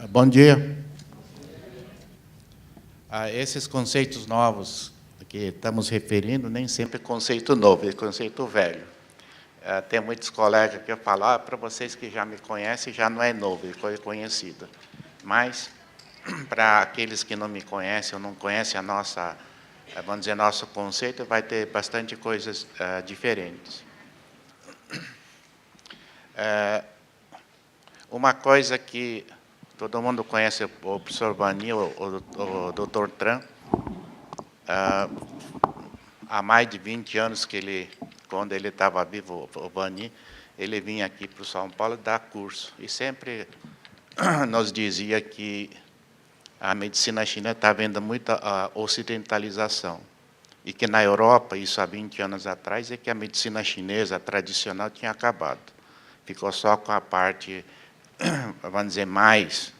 Bom dia. Esses conceitos novos que estamos referindo, nem sempre é conceito novo, é conceito velho. Tem muitos colegas que eu falo, para vocês que já me conhecem, já não é novo, é conhecido. Mas, para aqueles que não me conhecem ou não conhecem a nossa, vamos dizer, nosso conceito, vai ter bastante coisas diferentes. Uma coisa que todo mundo conhece, o professor Bani, o Dr. Tran, há mais de 20 anos que ele, quando ele estava vivo, o Bani, ele vinha aqui para o São Paulo dar curso. E sempre nos dizia que a medicina chinesa está vendo muita ocidentalização. E que na Europa, isso há 20 anos atrás, é que a medicina chinesa tradicional tinha acabado. Ficou só com a parte, vamos dizer, mais,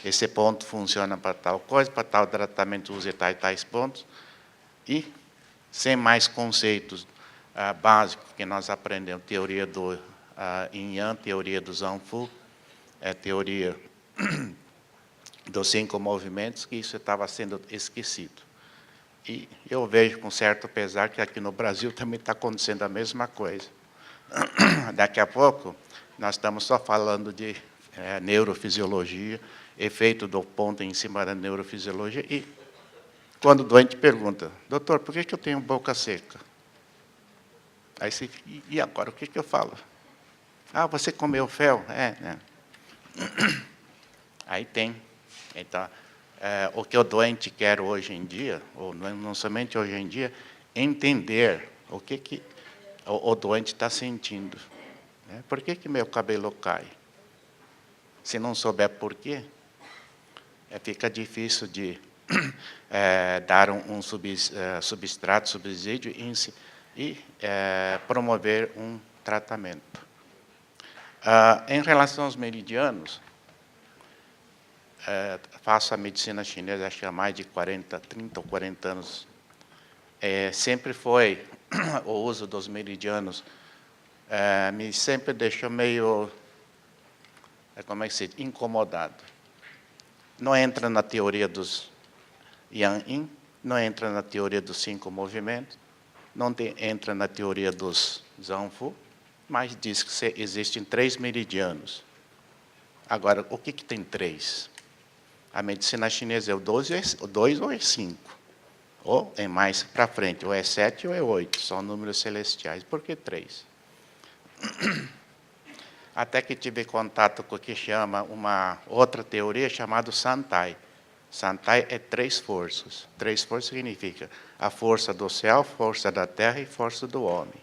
esse ponto funciona para tal coisa, para tal tratamento usa tais pontos, e sem mais conceitos básicos que nós aprendemos, teoria do Yin Yang, teoria do Zhang Fu, teoria dos 5 movimentos, que isso estava sendo esquecido. E eu vejo com certo pesar que aqui no Brasil também está acontecendo a mesma coisa. Daqui a pouco, nós estamos só falando de neurofisiologia, efeito do ponto em cima da neurofisiologia, e quando o doente pergunta, doutor, por que eu tenho boca seca? Aí você fica, e agora, o que eu falo? Você comeu fel? Né? Aí tem. Então, o que o doente quer hoje em dia, ou não somente hoje em dia, entender o que o doente está sentindo. Né? Por que meu cabelo cai? Se não souber por quê, fica difícil de dar um substrato, subsídio e promover um tratamento. Em relação aos meridianos, faço a medicina chinesa acho que há mais de 30 ou 40 anos. Sempre foi o uso dos meridianos, me sempre deixou meio, como é que se diz, incomodado. Não entra na teoria dos Yang-Yin, não entra na teoria dos 5 movimentos, não entra na teoria dos Zhang Fu, mas diz que existem 3 meridianos. Agora, o que tem 3? A medicina chinesa é o 2 ou é 5? Ou é mais para frente, ou é 7 ou é 8, são números celestiais. Por que 3? Até que tive contato com o que chama uma outra teoria chamada Santai. Santai é 3 forças. 3 forças significa a força do céu, força da terra e força do homem.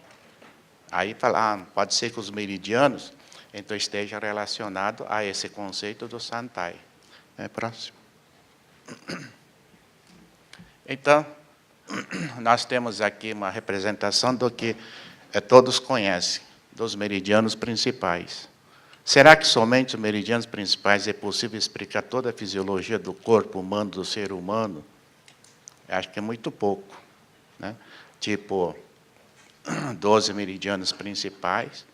Aí fala, pode ser que os meridianos então esteja relacionado a esse conceito do Santai. Próximo. Então, nós temos aqui uma representação do que todos conhecem, dos meridianos principais. Será que somente os meridianos principais é possível explicar toda a fisiologia do corpo humano, do ser humano? Acho que é muito pouco. Né? Tipo, 12 meridianos principais,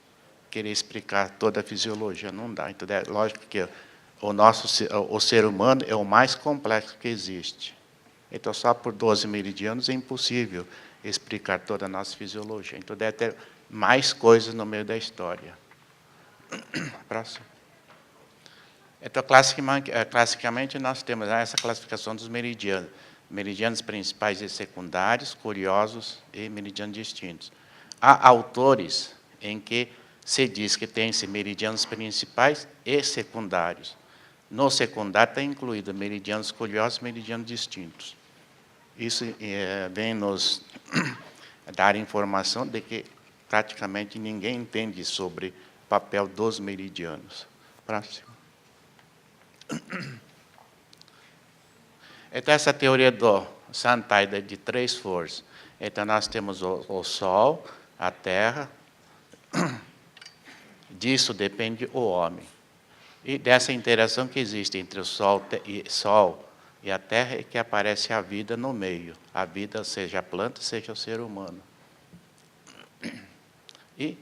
querer explicar toda a fisiologia, não dá. Então, é lógico que o ser humano é o mais complexo que existe. Então, só por 12 meridianos é impossível explicar toda a nossa fisiologia. Então, deve ter mais coisas no meio da história. Próximo. Então, classicamente, nós temos essa classificação dos meridianos. Meridianos principais e secundários, curiosos e meridianos distintos. Há autores em que se diz que tem-se meridianos principais e secundários. No secundário está incluído meridianos curiosos e meridianos distintos. Isso vem nos dar informação de que praticamente ninguém entende sobre o papel dos meridianos. Próximo. Então, essa teoria do Santai de 3 forças. Então, nós temos o Sol, a Terra, disso depende o homem. E dessa interação que existe entre o Sol e a Terra é que aparece a vida no meio. A vida, seja a planta, seja o ser humano. E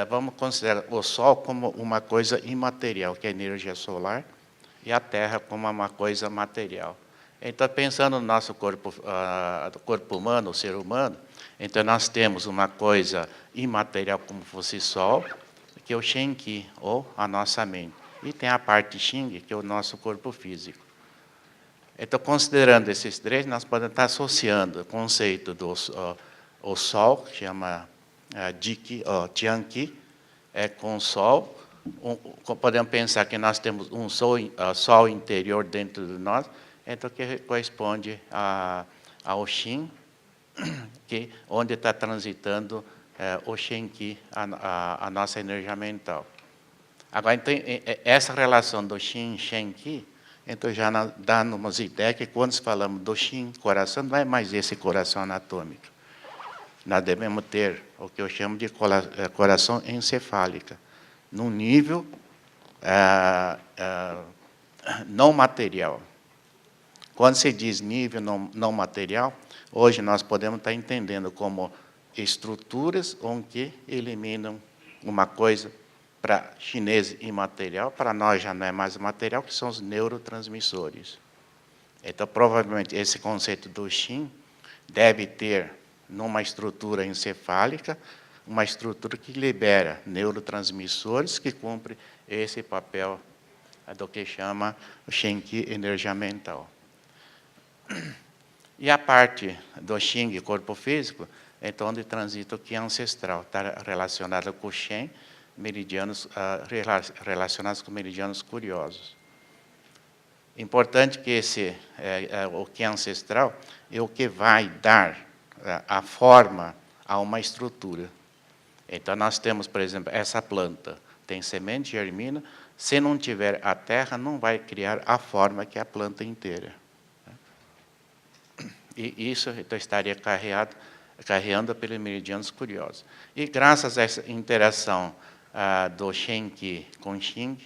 Vamos considerar o Sol como uma coisa imaterial, que é a energia solar, e a Terra como uma coisa material. Então, pensando no nosso corpo, corpo humano, o ser humano, então nós temos uma coisa imaterial como fosse Sol, que é o Shen-Qi, ou a nossa mente. E tem a parte Xing, que é o nosso corpo físico. Então, considerando esses três, nós podemos estar associando o conceito do o Sol, que chama Tianqi, com o Sol. Podemos pensar que nós temos um Sol interior dentro de nós, então que corresponde ao Xin, onde está transitando o Shen-Qi, a nossa energia mental. Agora, então, essa relação do Xin e Shen-Qi, então já dá-nos ideia que quando falamos do Xin, coração, não é mais esse coração anatômico. Nós devemos ter o que eu chamo de coração encefálica, num nível não material. Quando se diz nível não material, hoje nós podemos estar entendendo como estruturas onde eliminam uma coisa para chinês imaterial, para nós já não é mais material, que são os neurotransmissores. Então, provavelmente, esse conceito do Xin deve ter, numa estrutura encefálica, uma estrutura que libera neurotransmissores que cumpre esse papel do que chama o Shen-Qi, energia mental. E a parte do Xing, corpo físico, então onde transita o que é ancestral, está relacionado com o Shen, meridianos relacionados com meridianos curiosos. Importante que o que é ancestral é o que vai dar a forma a uma estrutura. Então, nós temos, por exemplo, essa planta, tem semente, germina, se não tiver a terra, não vai criar a forma que é a planta inteira. E isso então, estaria carreando pelos meridianos curiosos. E graças a essa interação do Shen-Qi com Xing,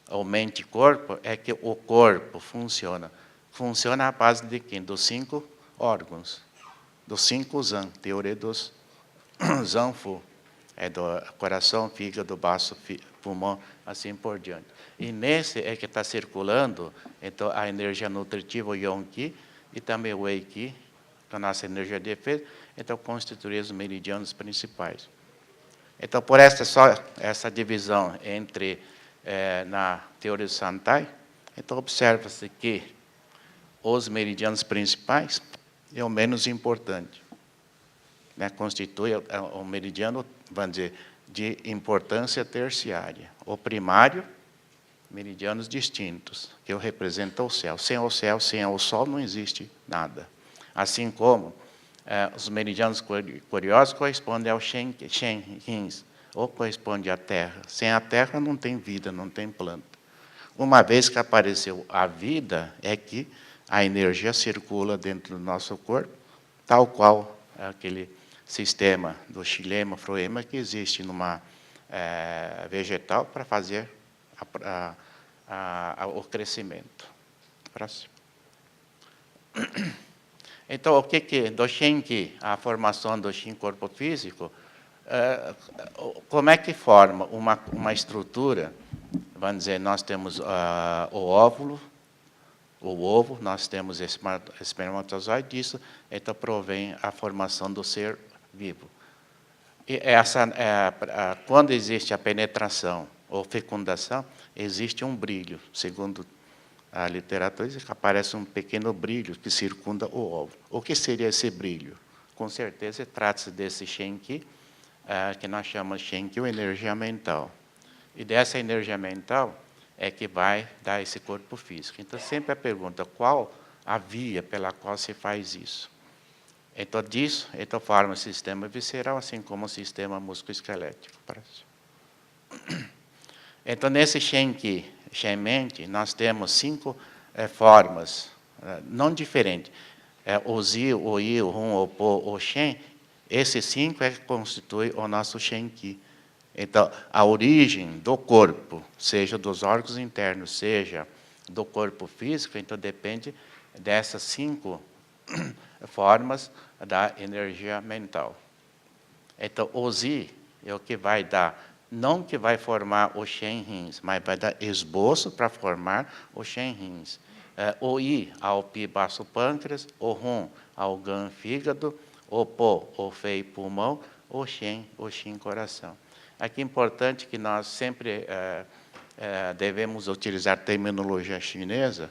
o mente e corpo, é que o corpo funciona. Funciona à base de quem? Dos 5 órgãos, dos 5 Zan, teoria dos Zanfu, do coração, fígado, baço, pulmão, assim por diante. E nesse é que está circulando então, a energia nutritiva, o Yong-Qi, e também o Wei-Qi, a nossa energia de defesa, então constituir os meridianos principais. Então, por essa divisão entre na teoria do Santai, então observa-se que os meridianos principais é o menos importante. Né, constitui o meridiano, vamos dizer, de importância terciária. O primário, meridianos distintos, que representa o céu. Sem o céu, sem o sol, não existe nada. Assim como os meridianos curiosos correspondem ao Shen-Qins, ou corresponde à terra. Sem a terra não tem vida, não tem planta. Uma vez que apareceu a vida, é que a energia circula dentro do nosso corpo, tal qual aquele sistema do xilema, froema, que existe numa vegetal para fazer o crescimento. Próximo. Então, o que do Shen-Qi, a formação do Shin corpo físico, como é que forma uma estrutura? Vamos dizer, nós temos o óvulo, o ovo, nós temos espermatozoide, disso então provém a formação do ser vivo. E quando existe a penetração ou fecundação, existe um brilho, segundo a literatura, diz que aparece um pequeno brilho que circunda o ovo. O que seria esse brilho? Com certeza, trata-se desse Shen-Qi, que nós chamamos de Shen-Qi, ou energia mental. E dessa energia mental é que vai dar esse corpo físico. Então, sempre a pergunta, qual a via pela qual se faz isso? Então, disso, então forma o sistema visceral, assim como o sistema musculoesquelético. Então, nesse Shen-Qi, Shen-Mente, nós temos 5 formas, não diferentes. O Zi, o I, o Hun, o Po, o Shen, esses 5 é que constituem o nosso Shen-Qi. Então, a origem do corpo, seja dos órgãos internos, seja do corpo físico, então depende dessas 5 formas da energia mental. Então, o Zi é o que vai dar, não que vai formar os Shen rins, mas vai dar esboço para formar os Shen rins. O I ao Pi baço pâncreas, o Rum ao Gan fígado, o Po, o Fei pulmão, o Shen coração. Aqui é importante que nós sempre devemos utilizar terminologia chinesa.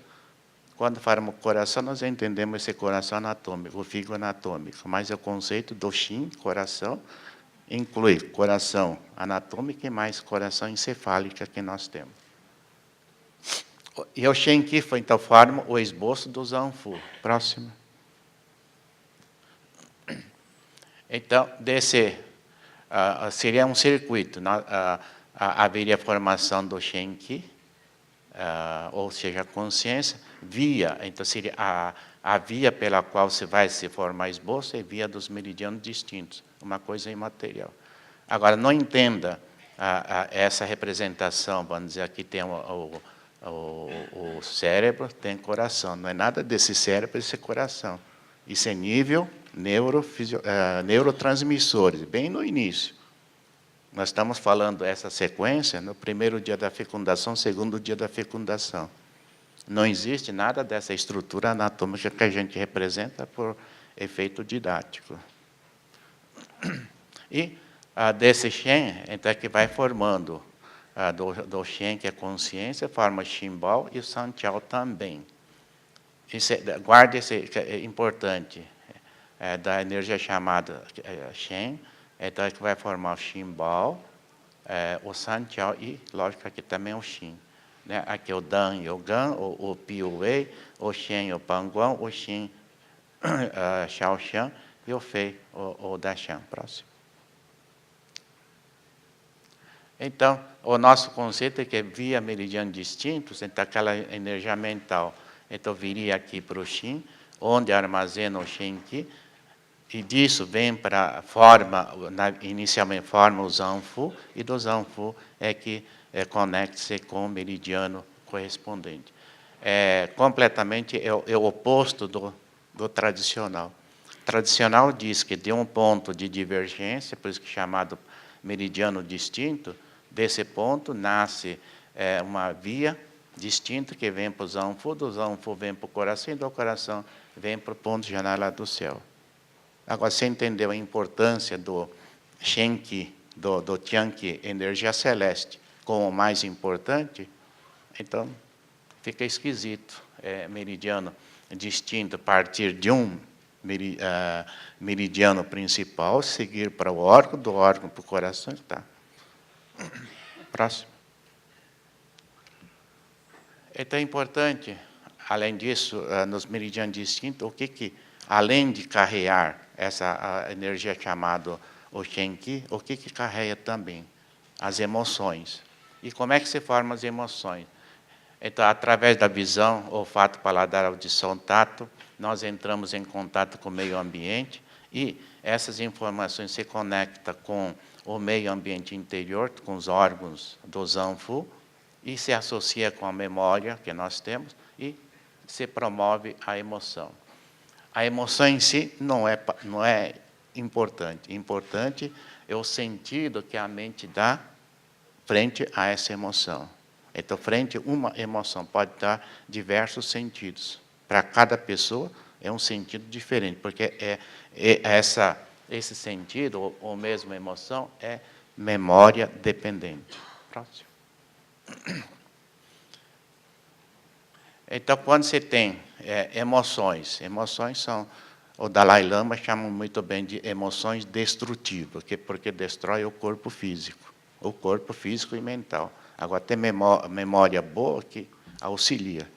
Quando falamos coração, nós entendemos esse coração anatômico, o fígado anatômico, mas o conceito do Shin, coração, inclui coração anatômico e mais coração encefálico que nós temos. E o Shen Qi foi, então, forma o esboço do Zanfu. Próximo. Então, seria um circuito. Haveria a formação do Shen Qi, ou seja, a consciência, então seria a via pela qual se vai se formar esboço é via dos meridianos distintos, uma coisa imaterial. Agora, não entenda essa representação, vamos dizer, aqui tem o cérebro, tem coração, não é nada desse cérebro, esse coração. Isso é nível neurotransmissores, bem no início. Nós estamos falando essa sequência no primeiro dia da fecundação, segundo dia da fecundação. Não existe nada dessa estrutura anatômica que a gente representa por efeito didático. E desse Shen, então, é que vai formando, do Shen, que é consciência, forma Ximbao e o Santiao também. Guarde esse, que é importante, da energia chamada Shen, então é que vai formar o Ximbao, o Santiao e, lógico, aqui também o Xin. Né? Aqui o Dan e o Gan, o Pi e o Wei, o Shen e o Panguang, o Xin, Xiaoxian e o Fei, o Dashan. Próximo. Então, o nosso conceito é que via meridianos distintos, então aquela energia mental, então viria aqui para o Xin, onde armazena o Shen Qi, e disso vem para inicialmente forma o Zanfu, e do Zanfu é que conecta-se com o meridiano correspondente. Completamente é o oposto do tradicional. O tradicional diz que de um ponto de divergência, por isso que é chamado meridiano distinto, desse ponto nasce uma via distinta que vem para o Zanfu, do Zanfu vem para o coração, e do coração vem para o ponto de janela do céu. Agora, você entendeu a importância do Shen Qi, do Tian Qi, energia celeste, como o mais importante, então fica esquisito. Meridiano distinto a partir de um meridiano principal, seguir para o órgão, do órgão para o coração. Tá. Próximo. Então é importante, além disso, nos meridianos distintos, além de carregar essa energia chamada o Shen Qi, o que carrega também? As emoções. E como é que se formam as emoções? Então, através da visão, olfato, paladar, audição, tato, nós entramos em contato com o meio ambiente e essas informações se conectam com o meio ambiente interior, com os órgãos do Zanfu, e se associa com a memória que nós temos e se promove a emoção. A emoção em si não é importante. Importante é o sentido que a mente dá frente a essa emoção. Então, frente a uma emoção, pode dar diversos sentidos. Para cada pessoa, é um sentido diferente, porque esse sentido, ou mesmo emoção, é memória dependente. Próximo. Então, quando você tem emoções são, o Dalai Lama chama muito bem de emoções destrutivas, porque destrói o corpo físico e mental. Agora, tem memória boa que auxilia.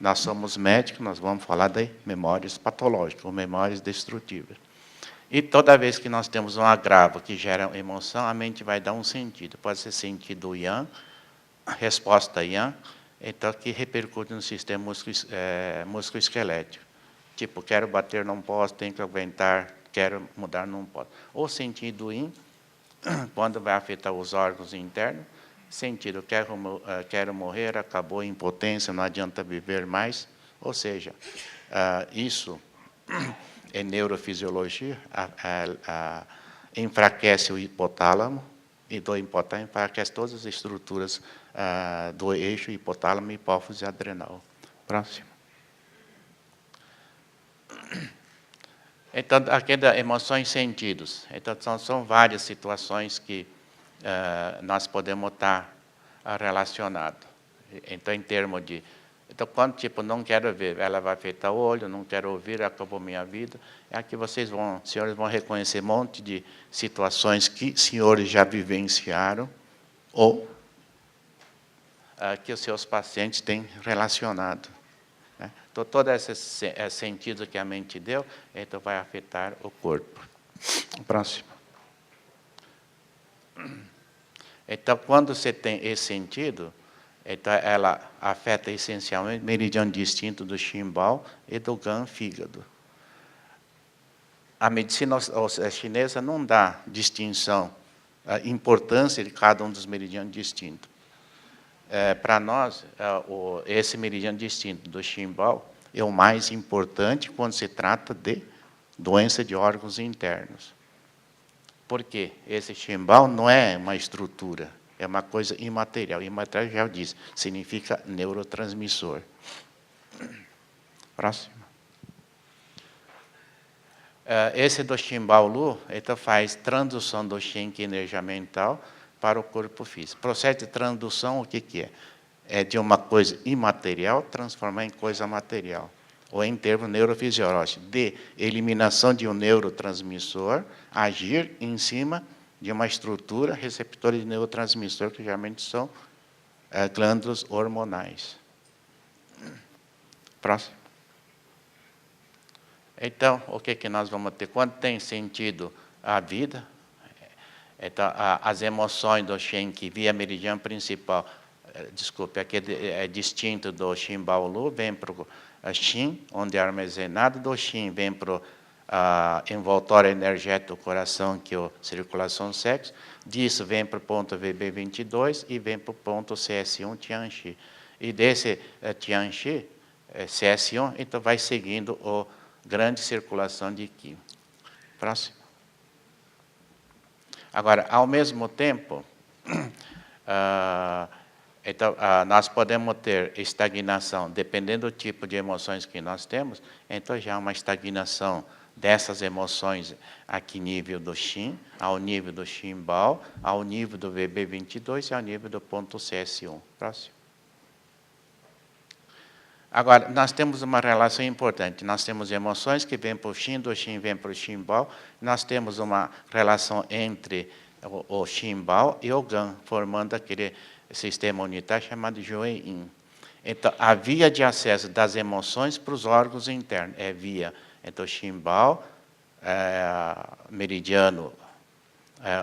Nós somos médicos, nós vamos falar de memórias patológicas, ou memórias destrutivas. E toda vez que nós temos um agravo que gera emoção, a mente vai dar um sentido. Pode ser sentido yang, resposta yang, então que repercute no sistema músculo-esquelético. Tipo, quero bater, não posso, tenho que aguentar, quero mudar, não posso. Ou sentido yin, quando vai afetar os órgãos internos, sentido, quero morrer, acabou a impotência, não adianta viver mais. Ou seja, isso é neurofisiologia, enfraquece o hipotálamo, e do hipotálamo enfraquece todas as estruturas do eixo hipotálamo, hipófise e adrenal. Próximo. Então, aqui da emoções e sentidos. Então, são várias situações que nós podemos estar relacionados. Então, em termos de... Então, quando, tipo, não quero ver, ela vai afetar o olho, não quero ouvir, acabou minha vida. É aqui senhores vão reconhecer um monte de situações que senhores já vivenciaram ou que os seus pacientes têm relacionado. Né? Então, todo esse sentido que a mente deu, então vai afetar o corpo. Próximo. Então, quando você tem esse sentido, então ela afeta essencialmente o meridiano distinto do Chimbao e do Gan-fígado. A medicina chinesa não dá distinção, a importância de cada um dos meridianos distintos. Para nós, esse meridiano distinto do Chimbao é o mais importante quando se trata de doença de órgãos internos. Por quê? Esse Chimbao não é uma estrutura, é uma coisa imaterial. Imaterial, já diz, significa neurotransmissor. Próximo. Esse do Chimbao Lu, então faz transdução do Shen, que é energia mental, para o corpo físico. Processo de transdução, o que é? É de uma coisa imaterial transformar em coisa material. Ou em termos neurofisiológicos, de eliminação de um neurotransmissor, agir em cima de uma estrutura receptora de neurotransmissor, que geralmente são glândulas hormonais. Próximo. Então, o que nós vamos ter? Quando tem sentido a vida, então, as emoções do Shen, que via meridiano principal, desculpe, aqui é distinto do Chimbao Lu, vem para o Shin, onde é armazenado, do Shin vem para o envoltório energético do coração, que é a circulação sexo, disso vem para o ponto VB22 e vem para o ponto CS1 Tianxi. E desse Tianxi, CS1, então vai seguindo a grande circulação de Qi. Próximo. Agora, ao mesmo tempo, então, nós podemos ter estagnação, dependendo do tipo de emoções que nós temos, então já há uma estagnação dessas emoções aqui nível do Shin, ao nível do Chimbao, ao nível do VB22 e ao nível do ponto CS1. Próximo. Agora, nós temos uma relação importante. Nós temos emoções que vêm para o Shin, do Shin vem para o Chimbao. Nós temos uma relação entre o Chimbao e o Gan, formando aquele sistema unitário chamado Jueyin. Então, a via de acesso das emoções para os órgãos internos é via então, Chimbao, meridiano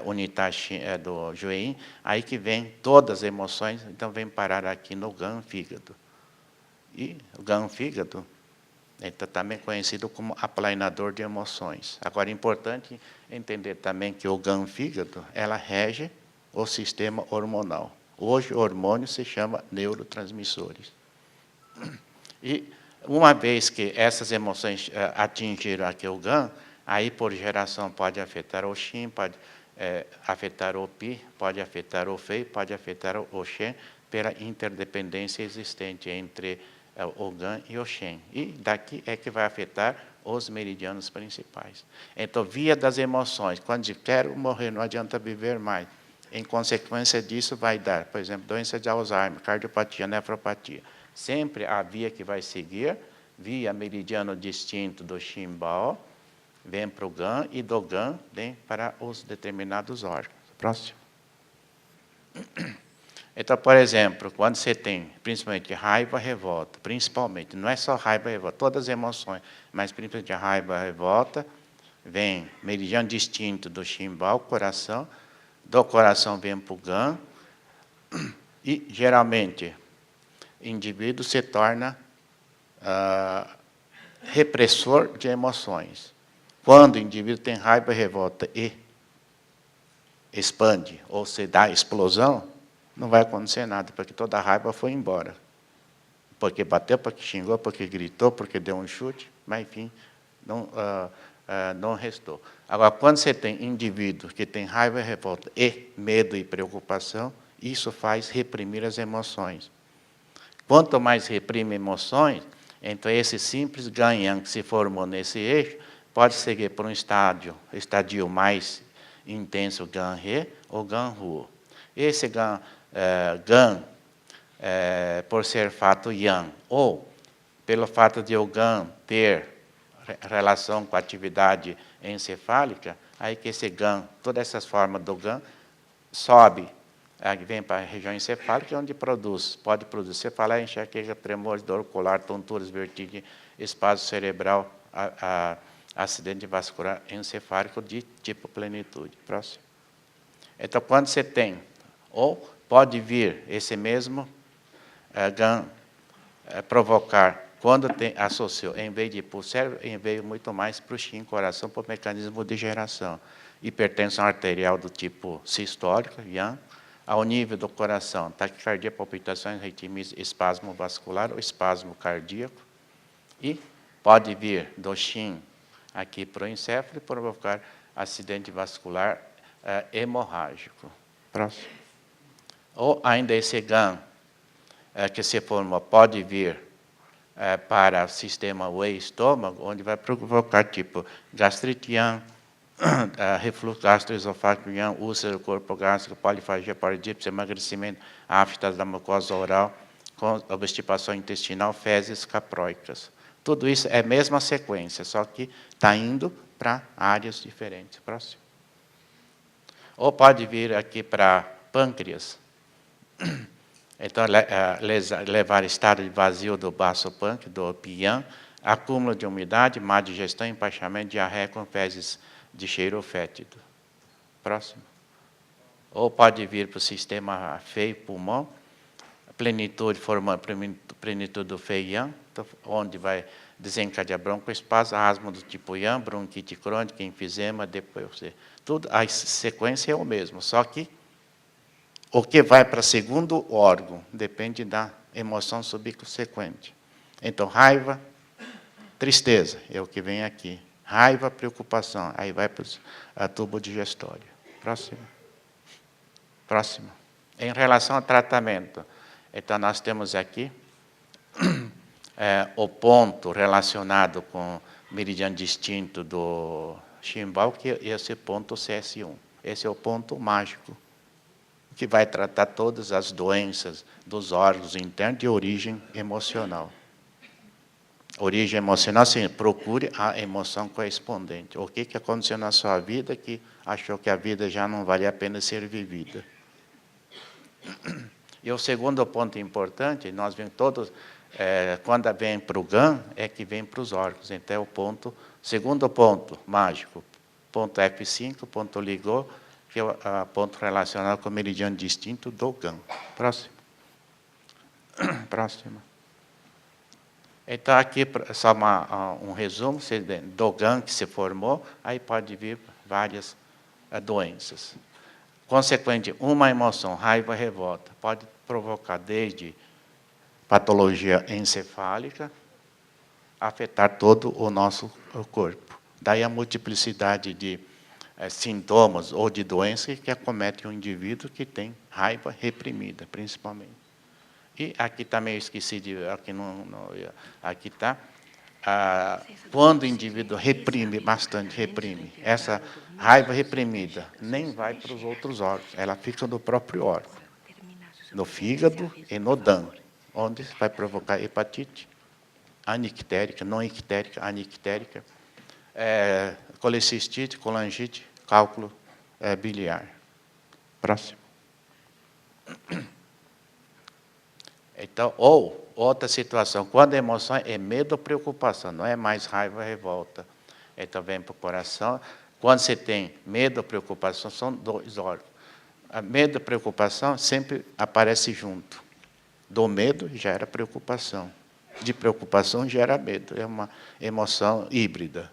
unitário do Jueyin, aí que vem todas as emoções, então vem parar aqui no Gan-fígado. E o Gan-fígado é também conhecido como aplanador de emoções. Agora, é importante entender também que o Gan-fígado, ela rege o sistema hormonal. Hoje, o hormônio se chama neurotransmissores. E, uma vez que essas emoções atingiram aqui o Gan, aí, por geração, pode afetar o Shin, pode afetar o Pi, pode afetar o Fei, pode afetar o Shen, pela interdependência existente entre o Gan e o Shen. E daqui é que vai afetar os meridianos principais. Então, via das emoções, quando eu quero morrer, não adianta viver mais. Em consequência disso, vai dar, por exemplo, doença de Alzheimer, cardiopatia, nefropatia. Sempre a via que vai seguir, via meridiano distinto do Chimbao, vem para o Gan, e do Gan vem para os determinados órgãos. Próximo. Então, por exemplo, quando você tem, principalmente, raiva, revolta, principalmente, não é só raiva e revolta, todas as emoções, mas principalmente a raiva, a revolta, vem meridiano distinto do Chimbao, coração, do coração vem para o Gan, e, geralmente, o indivíduo se torna repressor de emoções. Quando o indivíduo tem raiva e revolta e expande, ou se dá explosão, não vai acontecer nada, porque toda a raiva foi embora. Porque bateu, porque xingou, porque gritou, porque deu um chute, mas, enfim, não, não restou. Agora, quando você tem indivíduos que têm raiva, revolta e medo e preocupação, isso faz reprimir as emoções. Quanto mais reprime emoções, então esse simples ganhang que se formou nesse eixo pode seguir por um estadio mais intenso, gan-he ou gan-hu. Esse gan, por ser fato yang, ou pelo fato de o gan ter relação com a atividade encefálica, aí que esse gan, todas essas formas do gan, sobe, vem para a região encefálica, onde pode produzir cefaleia, enxaqueca, tremores, dor ocular, tonturas, vertigem, espasmo cerebral, acidente vascular encefálico de tipo plenitude. Próximo. Então, quando você tem, ou pode vir esse mesmo gan provocar, quando associou, em vez de ir para o cérebro, veio muito mais para o Shin, coração, por mecanismo de geração. Hipertensão arterial do tipo sistólica, yang, ao nível do coração, taquicardia, palpitações, arritmias, espasmo vascular ou espasmo cardíaco. E pode vir do Shin aqui para o encéfalo e provocar acidente vascular hemorrágico. Próximo. Ou ainda esse gan que se formou pode vir para o sistema wei-estômago, onde vai provocar tipo gastrite yang, refluxo gastroesofágico yang, úlcera do corpo gástrico, polifagia, parodípse, emagrecimento, aftas da mucosa oral, com obstipação intestinal, fezes caproicas. Tudo isso é a mesma sequência, só que está indo para áreas diferentes. Próximo. Ou pode vir aqui para pâncreas. Então, levar estado de vazio do baço pâncreas, do pian, acúmulo de umidade, má digestão, empachamento, diarreia com fezes de cheiro fétido. Próximo. Ou pode vir para o sistema feio, pulmão, plenitude, formando plenitude do feio yang, onde vai desencadear broncoespasmo, asma do tipo yang, bronquite crônica, enfisema, depois tudo, a sequência é o mesmo, só que o que vai para o segundo órgão depende da emoção subsequente. Então, raiva, tristeza, é o que vem aqui. Raiva, preocupação, aí vai para o tubo digestório. Próximo. Próximo. Em relação ao tratamento, então nós temos aqui o ponto relacionado com o meridiano distinto do Shimbao, que é esse ponto CS1. Esse é o ponto mágico, que vai tratar todas as doenças dos órgãos internos de origem emocional. Origem emocional, sim, procure a emoção correspondente. O que aconteceu na sua vida que achou que a vida já não valia a pena ser vivida? E o segundo ponto importante, nós vemos todos, quando vem para o GAN, é que vem para os órgãos. Então, é o ponto, segundo ponto mágico, ponto F5, ponto ligou, que é o ponto relacionado com o meridiano distinto do GAN. Próximo. Próximo. Então, aqui, só um resumo, do GAN que se formou, aí pode vir várias doenças. Consequente, uma emoção, raiva, revolta, pode provocar desde patologia encefálica, afetar todo o nosso corpo. Daí a multiplicidade de sintomas ou de doenças que acometem o indivíduo que tem raiva reprimida, principalmente. E aqui também eu esqueci de... Aqui está. Quando o indivíduo reprime, bastante reprime, essa raiva reprimida nem vai para os outros órgãos, ela fica no próprio órgão, no fígado e no dan, onde vai provocar hepatite, anictérica, não ictérica, anictérica, colecistite, colangite, cálculo biliar. Próximo. Então, ou outra situação, quando a emoção é medo ou preocupação, não é mais raiva ou revolta. Então, vem para o coração. Quando você tem medo ou preocupação, são dois órgãos. A medo e preocupação sempre aparece junto. Do medo gera preocupação. De preocupação gera medo. É uma emoção híbrida.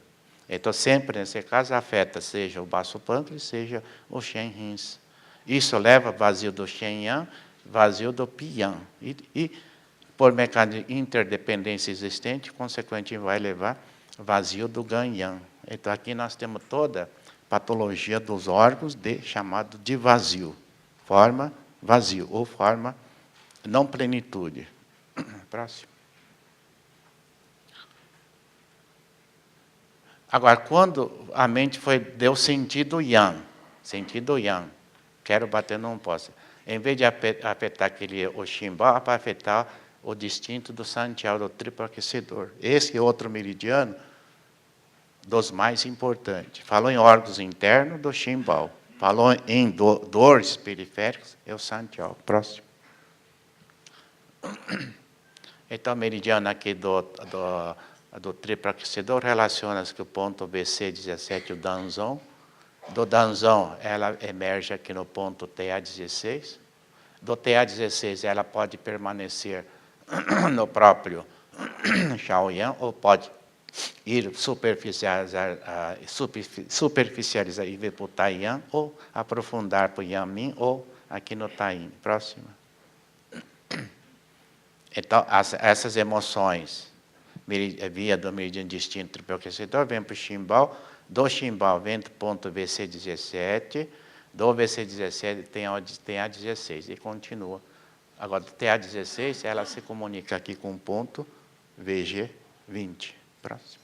Então, sempre, nesse caso, afeta seja o baço pâncreas, seja o Shen Rins. Isso leva vazio do Shen Yang, vazio do Pian. E por mecanismo de interdependência existente, consequentemente vai levar vazio do Gan Yang. Então, aqui nós temos toda a patologia dos órgãos chamado de vazio. Forma vazio, ou forma não plenitude. Próximo. Agora, quando a mente deu sentido yang, quero bater, não posso. Em vez de afetar o chimbal, para afetar o distinto do Santiago, do triplo aquecedor. Esse outro meridiano, dos mais importantes. Falou em órgãos internos, do chimbal. Falou em dores periféricas, é o Santiago. Próximo. Então, o meridiano aqui do triplo aquecedor relaciona-se com o ponto BC17, o Danzon. Do Danzon, ela emerge aqui no ponto TA16. Do TA16, ela pode permanecer no próprio Shaoyan, ou pode ir superficializar e vir para o Taiyan, ou aprofundar para o Yanmin, ou aqui no Taim. Próxima. Então, essas emoções, via do meridiano distinto triplo aquecedor, vem para o chimbal, do chimbal vem para o ponto VC17, do VC17 tem a 16, e continua. Agora, do TA16, ela se comunica aqui com o ponto VG20. Próximo.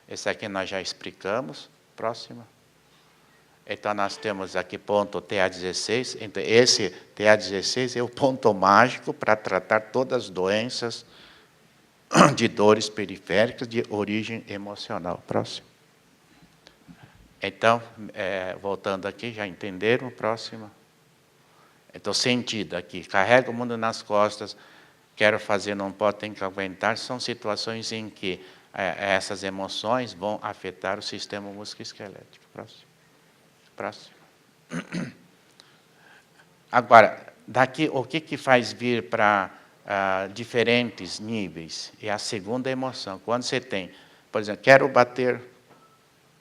Esse aqui nós já explicamos. Próximo. Então, nós temos aqui ponto TA16. Então, esse TA16 é o ponto mágico para tratar todas as doenças de dores periféricas de origem emocional. Próximo. Então, voltando aqui, já entenderam? Próximo. Então, sentido aqui. Carrega o mundo nas costas, quero fazer, não posso, tem que aguentar. São situações em que essas emoções vão afetar o sistema musculoesquelético. Próximo. Próximo. Agora, daqui, o que faz vir para diferentes níveis? É a segunda emoção. Quando você tem, por exemplo, quero bater,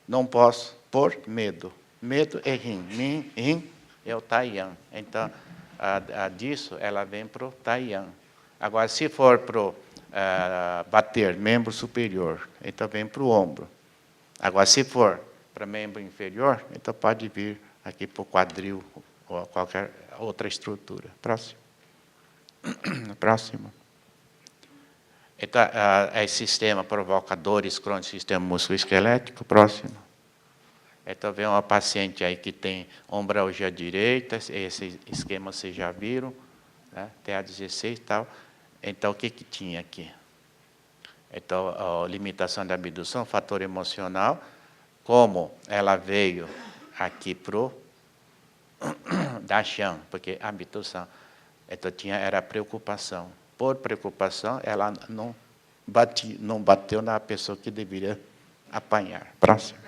não posso, por medo. Medo é rim. Rim é o Taiyan. Então, disso, ela vem para o Taiyan. Agora, se for para bater, membro superior, então vem para o ombro. Agora, se for para membro inferior, então pode vir aqui para o quadril ou qualquer outra estrutura. Próximo. Próximo. Então, esse sistema provoca dores crônicas do sistema musculoesquelético. Próximo. Então, vem uma paciente aí que tem ombralgia direita, esse esquema vocês já viram, né? TA16 e tal. Então, o que tinha aqui? Então, a limitação da abdução, fator emocional, como ela veio aqui para o Dashan, porque a abdução, então era preocupação. Por preocupação, ela não bateu na pessoa que deveria apanhar. Próximo.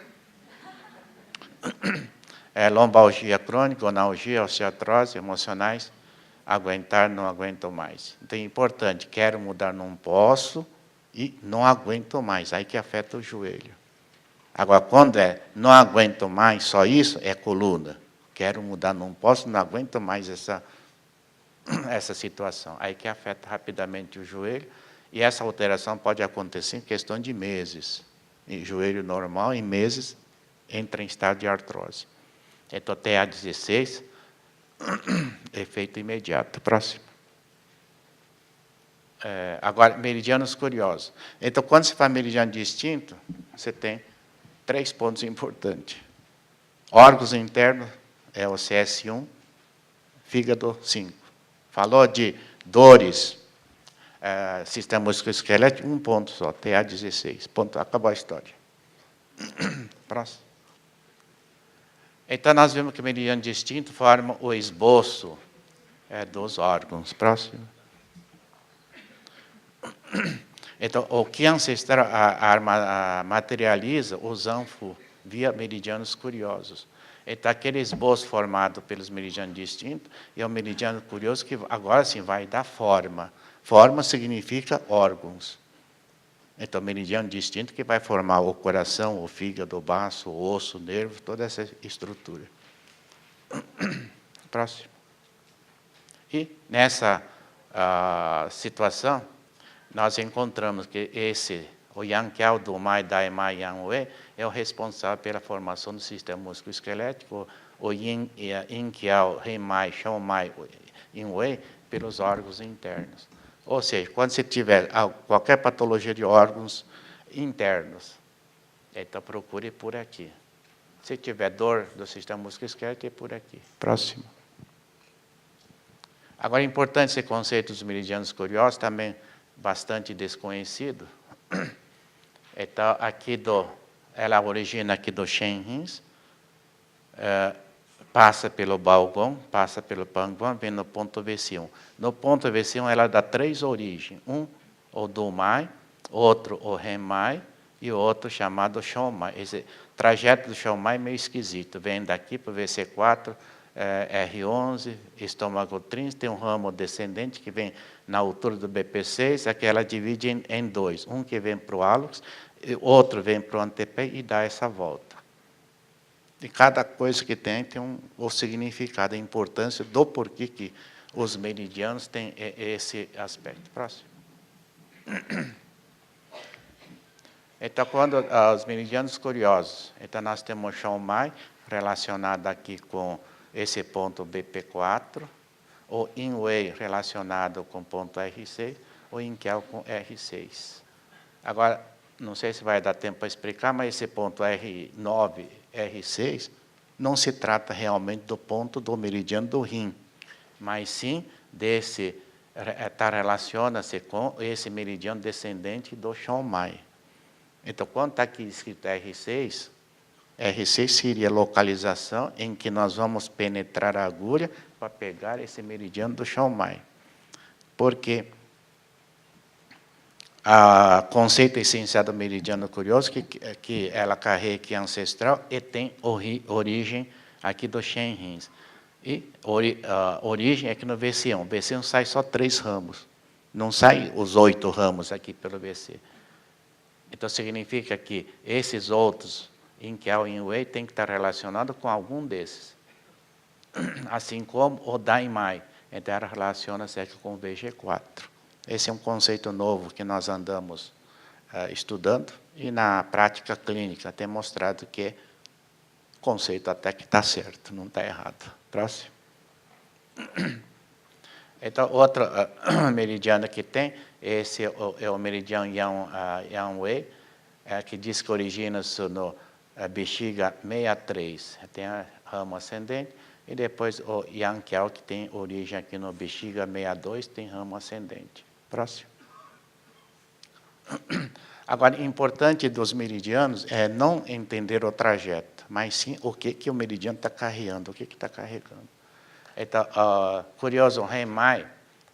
Lombalgia crônica, analgia, osteoartrose, emocionais, aguentar, não aguento mais. Então, é importante, quero mudar, não posso, e não aguento mais, aí que afeta o joelho. Agora, quando não aguento mais, só isso, é coluna. Quero mudar, não posso, não aguento mais essa situação. Aí que afeta rapidamente o joelho, e essa alteração pode acontecer em questão de meses. Em joelho normal, em meses, entra em estado de artrose. Então, TA16, efeito imediato. Próximo. Agora, meridianos curiosos. Então, quando se faz meridiano distinto, você tem 3 pontos importantes. Órgãos internos é o CS1, fígado 5. Falou de dores, sistema musculoesquelético, 1 ponto só, TA16. Ponto, acabou a história. Próximo. Então, nós vemos que o meridiano distinto forma o esboço dos órgãos. Próximo. Então, o que ancestral materializa o Zanfu via meridianos curiosos. Então, aquele esboço formado pelos meridianos distintos é o meridiano curioso que agora sim vai dar forma. Forma significa órgãos. Então, meridiano distinto que vai formar o coração, o fígado, o baço, o osso, o nervo, toda essa estrutura. Próximo. E nessa situação, nós encontramos que esse O Yanqiao, Dumai, Daimai, Yanwei é o responsável pela formação do sistema músculo-esquelético. O Yinqiao, Heimai, Shomai, Yinwei, pelos órgãos internos. Ou seja, quando você tiver qualquer patologia de órgãos internos, então procure por aqui. Se tiver dor do sistema músculo-esquelético, é por aqui. Próximo. Agora, é importante esse conceito dos meridianos curiosos, também bastante desconhecido. Então, aqui ela origina aqui do Shenrins, passa pelo Baogong, passa pelo Pangguan, vem no ponto VC1. No ponto VC1, ela dá 3 origens. Um, o Dumai, outro, o Renmai, e outro chamado Shomai. Esse trajeto do Shomai é meio esquisito. Vem daqui para o VC4, R11, estômago 30, tem um ramo descendente que vem na altura do BP6, aqui ela divide em 2. Um que vem para o hálux, outro vem para o antepé e dá essa volta. E cada coisa que tem o significado, a importância do porquê que os meridianos têm esse aspecto. Próximo. Então, quando os meridianos curiosos, então nós temos o Shomai relacionado aqui com esse ponto BP4, o Yinwei relacionado com o ponto R6, o Yinqiao com R6. Agora, não sei se vai dar tempo para explicar, mas esse ponto R9, R6, não se trata realmente do ponto do meridiano do rim, mas sim relaciona-se com esse meridiano descendente do Shomai. Então, quando está aqui escrito R6, R6 seria a localização em que nós vamos penetrar a agulha para pegar esse meridiano do Shomai. Porque o conceito essencial do meridiano curioso que ela carrega aqui ancestral e tem origem aqui do Shenrins. E origem aqui no VC1. O VC1 sai só 3 ramos. Não sai os 8 ramos aqui pelo VC. Então, significa que esses outros, Yinqiao e Yinwei, tem que estar relacionados com algum desses. Assim como o Daimai. Então, ela relaciona-se aqui com o VG4. Esse é um conceito novo que nós andamos estudando e na prática clínica tem mostrado que o conceito até que está certo, não está errado. Próximo. Então, outro meridiano que tem, esse é o meridiano Yanwei, que diz que origina-se no bexiga 63, tem a ramo ascendente, e depois o Yanqiao, que tem origem aqui no bexiga 62, tem ramo ascendente. Próximo. Agora, importante dos meridianos é não entender o trajeto, mas sim o que o meridiano está carregando, o que está carregando. Então, curioso, o Renmai,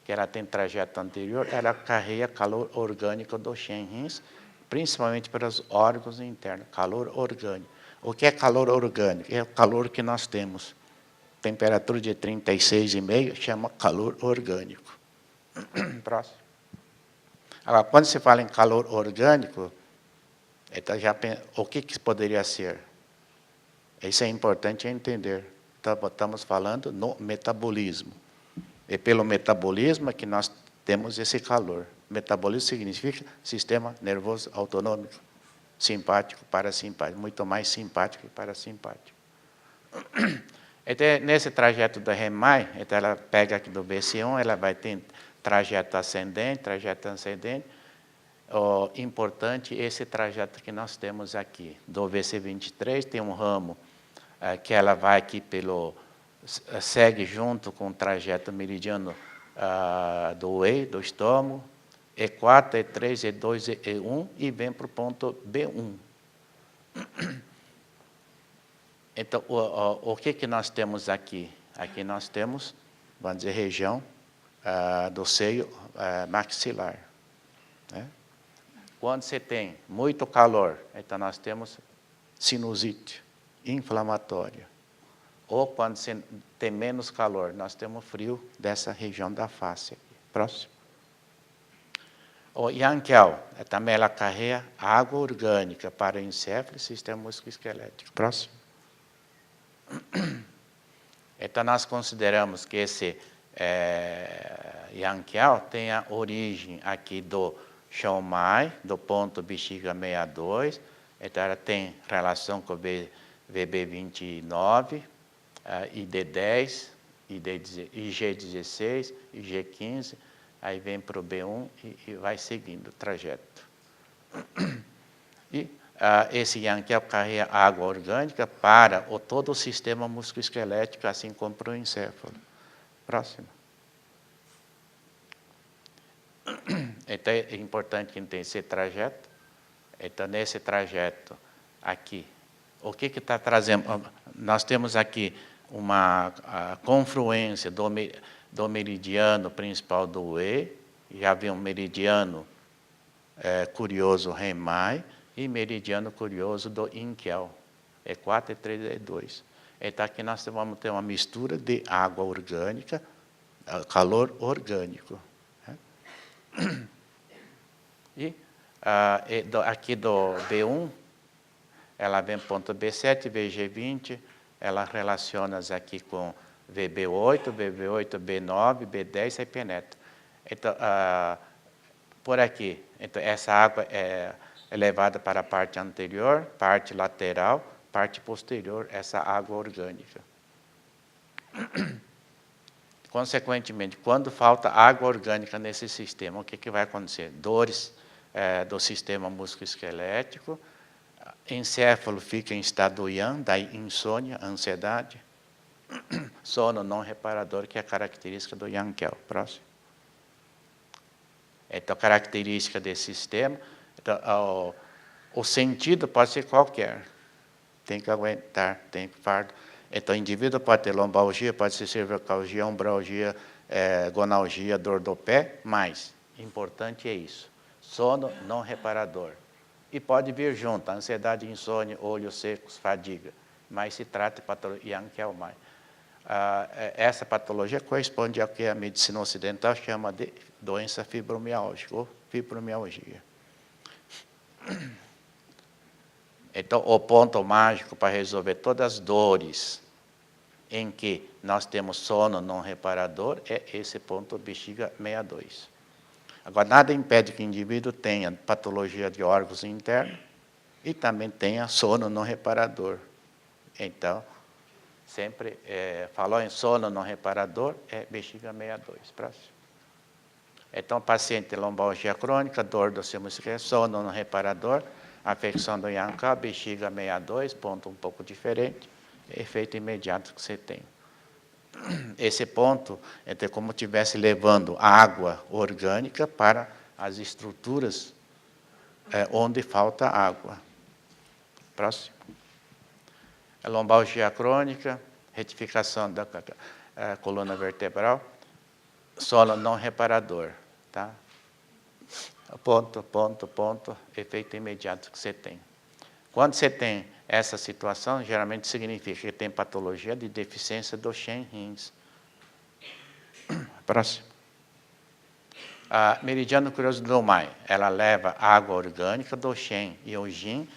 que ela tem trajeto anterior, ela carrega calor orgânico do Shenrins, principalmente para os órgãos internos, calor orgânico. O que é calor orgânico? É o calor que nós temos. Temperatura de 36,5 chama calor orgânico. Próximo. Agora, quando se fala em calor orgânico, então o que poderia ser? Isso é importante entender. Estamos falando no metabolismo. É pelo metabolismo que nós temos esse calor. Metabolismo significa sistema nervoso autonômico, simpático, parasimpático, muito mais simpático que parasimpático. Então, nesse trajeto do Renmai, então ela pega aqui do BC1, ela vai ter trajeto ascendente, trajeto ascendente. Importante esse trajeto que nós temos aqui. Do VC23 tem um ramo que ela vai aqui segue junto com o trajeto meridiano do Wei, do estômago, E4, E3, E2, E1 e vem para o ponto B1. Então, o que nós temos aqui? Aqui nós temos, vamos dizer, região do seio maxilar. Né? Quando você tem muito calor, então nós temos sinusite inflamatória. Ou quando você tem menos calor, nós temos frio dessa região da face. Aqui. Próximo. O Yanqiao, também ela carrega água orgânica para o encéfalo e sistema musculoesquelético. Próximo. Então, nós consideramos que esse Yanqiao tem a origem aqui do chão mai, do ponto bexiga 62, então ela tem relação com o VB29, ID10, IG16, IG15, aí vem para o B1 e vai seguindo o trajeto. E esse Yankel carrega água orgânica para todo o sistema musculoesquelético, assim como para o encéfalo. Próximo. Então, é importante entender esse trajeto. Então, nesse trajeto aqui, o que está trazendo? Nós temos aqui uma confluência do meridiano principal do E, já vem um meridiano curioso Remai e meridiano curioso do Inkel, E4, E3 e E2. Então, aqui nós vamos ter uma mistura de água orgânica, calor orgânico. E aqui do B1, ela vem ponto B7, VG20, ela relaciona aqui com VB8, B9, B10 e penetra. Então, por aqui, então, essa água é levada para a parte anterior, parte lateral, parte posterior, essa água orgânica. Consequentemente, quando falta água orgânica nesse sistema, o que vai acontecer? Dores do sistema musculoesquelético, encéfalo fica em estado yang, daí insônia, ansiedade, sono não reparador, que é a característica do Yankel. Próximo. Então, a característica desse sistema, então, o sentido pode ser qualquer. Tem que aguentar, tem que fardo. Então, o indivíduo pode ter lombalgia, pode ser cervicalgia, umbralgia, gonalgia, dor do pé, mas importante é isso. Sono não reparador. E pode vir junto, ansiedade, insônia, olhos secos, fadiga. Mas se trata de patologia Yankel mais. Essa patologia corresponde ao que a medicina ocidental chama de doença fibromialgia, ou fibromialgia. Então, o ponto mágico para resolver todas as dores em que nós temos sono não reparador é esse ponto bexiga 62. Agora, nada impede que o indivíduo tenha patologia de órgãos internos e também tenha sono não reparador. Então, sempre falou em sono não reparador, é bexiga 62. Próximo. Então, paciente lombalgia crônica, dor do sistema musculoesquelético, sono não reparador, afecção do Yankel, bexiga 62, ponto um pouco diferente, efeito imediato que você tem. Esse ponto é como se estivesse levando água orgânica para as estruturas onde falta água. Próximo. A lombalgia crônica, retificação da coluna vertebral, solo não reparador. Tá? Ponto, efeito imediato que você tem. Quando você tem essa situação, geralmente significa que tem patologia de deficiência do Shen rins. Próximo. A meridiano curioso do Mai, ela leva água orgânica do Shen e o Jin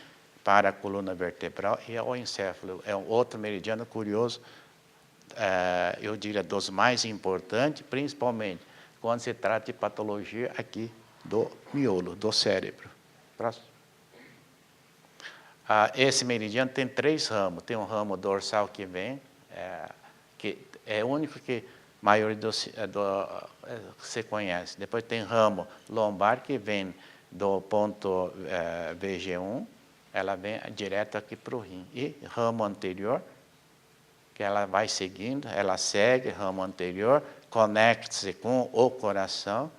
para a coluna vertebral e ao encéfalo. É um outro meridiano curioso, eu diria, dos mais importantes, principalmente quando se trata de patologia aqui do miolo, do cérebro. Próximo. Esse meridiano tem 3 ramos. Tem um ramo dorsal que vem, que é o único que a maioria você conhece. Depois tem ramo lombar que vem do ponto VG1, ela vem direto aqui para o rim. E ramo anterior, que ela vai seguindo, ela segue, ramo anterior, conecta-se com o coração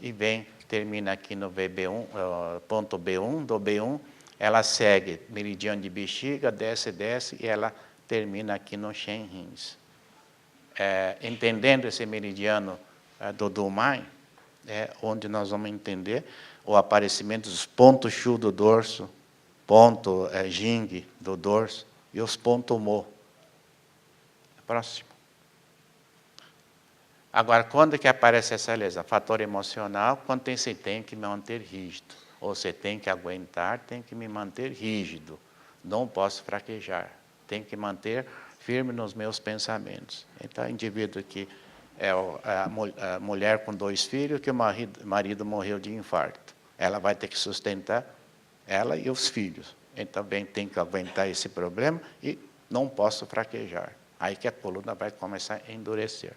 e vem, termina aqui no VB1, ponto B1, do B1, ela segue meridiano de bexiga, desce e ela termina aqui no Shen rins. Entendendo esse meridiano do Dumai, é onde nós vamos entender o aparecimento dos pontos Shu do dorso, ponto Jing do dorso e os pontos Mo. Próximo. Agora, quando que aparece essa lesão? Fator emocional, quando você tem que manter rígido. Ou você tem que aguentar, tem que me manter rígido. Não posso fraquejar. Tem que manter firme nos meus pensamentos. Então, indivíduo que é a mulher com 2 filhos, que o marido morreu de infarto. ela vai ter que sustentar ela e os filhos. Então, também tem que aguentar esse problema e não posso fraquejar. Aí que a coluna vai começar a endurecer.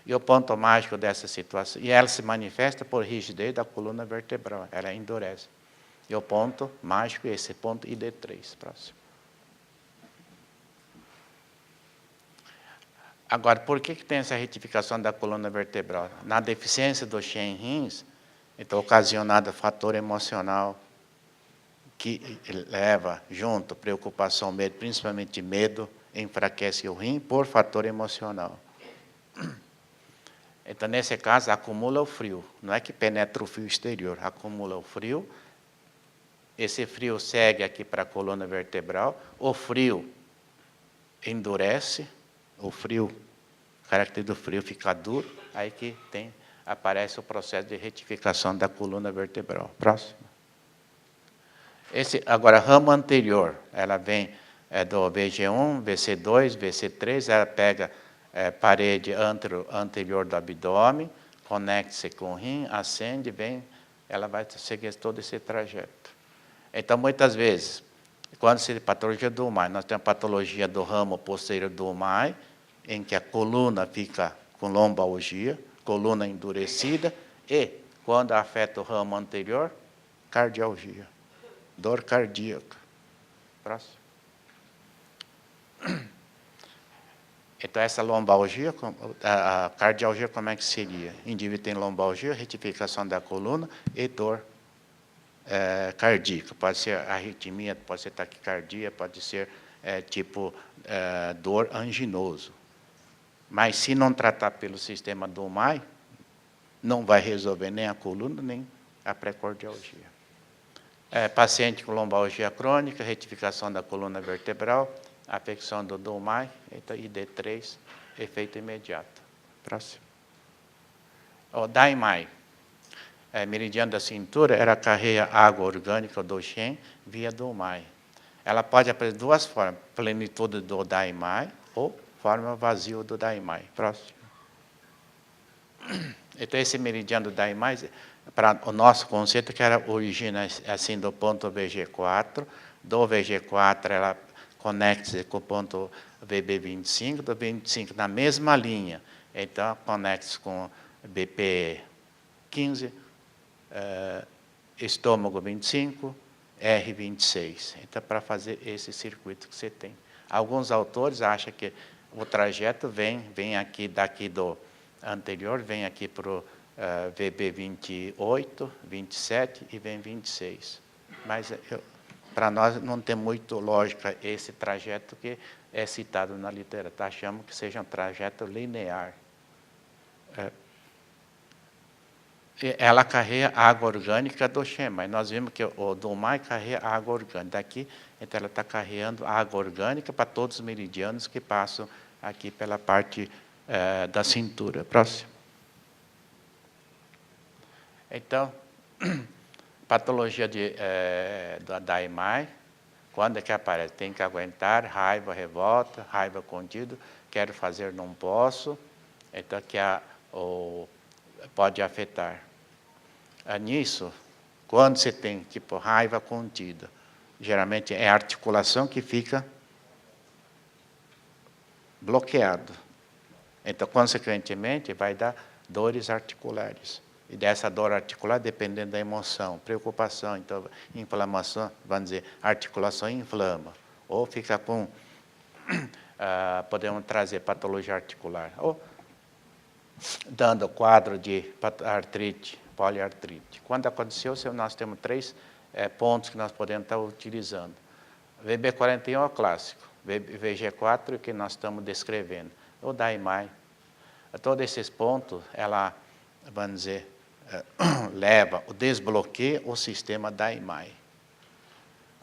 E o ponto mágico dessa situação, e ela se manifesta por rigidez da coluna vertebral, ela endurece. E o ponto mágico é esse ponto ID3, próximo. Agora, por que tem essa retificação da coluna vertebral? Na deficiência do Shen-Rins, então, ocasionada fator emocional, que leva junto preocupação, medo, principalmente medo, enfraquece o rim por fator emocional. Então, nesse caso, acumula o frio. Não é que penetra o fio exterior, acumula o frio. Esse frio segue aqui para a coluna vertebral. O frio endurece. O frio, a característica do frio fica duro. Aí que aparece o processo de retificação da coluna vertebral. Próximo. Agora, ramo anterior, ela vem do VG1, VC2, VC3, ela pega parede anterior do abdômen, conecta-se com o rim, ascende, vem, ela vai seguir todo esse trajeto. Então, muitas vezes, quando se patologia do UMAI, nós temos a patologia do ramo posterior do UMAI, em que a coluna fica com lombalgia, coluna endurecida, e, quando afeta o ramo anterior, cardialgia, dor cardíaca. Próximo. Então, essa lombalgia, a cardialgia, como é que seria? O indivíduo tem lombalgia, retificação da coluna e dor cardíaca. Pode ser arritmia, pode ser taquicardia, pode ser dor anginoso. Mas, se não tratar pelo sistema do UMAI, não vai resolver nem a coluna, nem a precordialgia. Paciente com lombalgia crônica, retificação da coluna vertebral, afecção do UMAI, então, ID3, efeito imediato. Próximo. O DAIMAI, meridiano da cintura, era carreia água orgânica do Shen via do UMAI. Ela pode apresentar duas formas, plenitude do DAIMAI ou forma vazio do DAIMAI. Próximo. Então, esse meridiano do DAIMAI, para o nosso conceito, que era origina assim do ponto VG4, do VG4 ela conecta-se com o ponto VB25, do 25 na mesma linha. Então, conecta-se com BP15, estômago 25, R26. Então, para fazer esse circuito que você tem. Alguns autores acham que o trajeto vem aqui, daqui do anterior, vem aqui para o VB28, 27 e vem 26. Mas para nós não tem muito lógica esse trajeto que é citado na literatura. Achamos que seja um trajeto linear. Ela carrega água orgânica do Shen, mas nós vimos que o do UMAI carrega água orgânica. Daqui, então, ela está carregando água orgânica para todos os meridianos que passam aqui pela parte da cintura. Próximo. Então, patologia da DAIMAI, quando é que aparece? Tem que aguentar, raiva, revolta, raiva contida, quero fazer, não posso. Então, pode afetar. Nisso, quando você tem, tipo, raiva contida, geralmente é a articulação que fica bloqueado. Então, consequentemente, vai dar dores articulares. E dessa dor articular, dependendo da emoção, preocupação, então, inflamação, vamos dizer, articulação inflama. Ou fica com, podemos trazer patologia articular. Ou dando quadro de artrite, poliartrite. Quando aconteceu, nós temos 3 pontos que nós podemos estar utilizando. VB41 é o clássico, VG4 é o que nós estamos descrevendo, o DAIMAI. Todos esses pontos, ela, vamos dizer, leva o desbloqueio o sistema DAIMAI.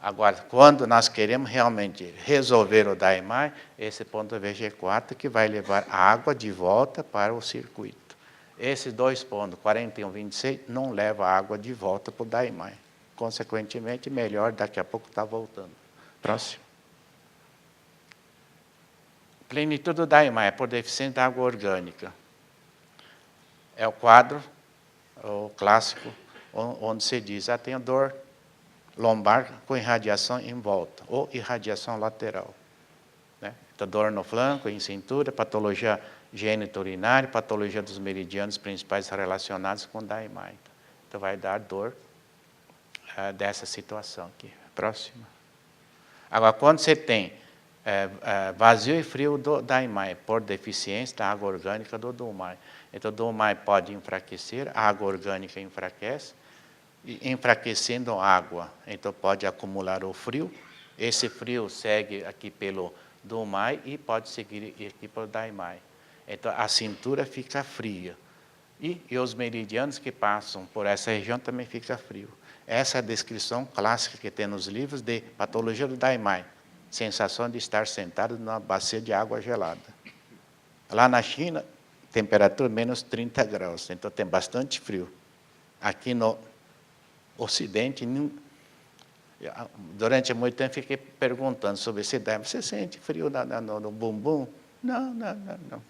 Agora, quando nós queremos realmente resolver o DAIMAI, esse ponto VG4 que vai levar a água de volta para o circuito. Esses 2 pontos, 41 e 26, não levam a água de volta para o DAIMAI. Consequentemente, melhor, daqui a pouco está voltando. Próximo. Plenitude do DAIMAI, por deficiência da água orgânica. É o quadro, o clássico, onde se diz, tenho dor lombar com irradiação em volta, ou irradiação lateral. Né? Então, dor no flanco, em cintura, patologia gênito-urinária, patologia dos meridianos principais relacionados com Daimai. Então, vai dar dor dessa situação aqui. Próxima. Agora, quando você tem vazio e frio do Daimai, por deficiência da água orgânica do Dumai. Então, o Dumai pode enfraquecer, a água orgânica enfraquece, e enfraquecendo a água, então pode acumular o frio. Esse frio segue aqui pelo Dumai e pode seguir aqui pelo Daimai. Então, a cintura fica fria. E os meridianos que passam por essa região também fica frio. Essa é a descrição clássica que tem nos livros de patologia do Daimai. Sensação de estar sentado numa bacia de água gelada. Lá na China, temperatura menos 30 graus, então tem bastante frio. Aqui no Ocidente, durante muito tempo fiquei perguntando sobre esse Daimai. Você sente frio no bumbum? Não.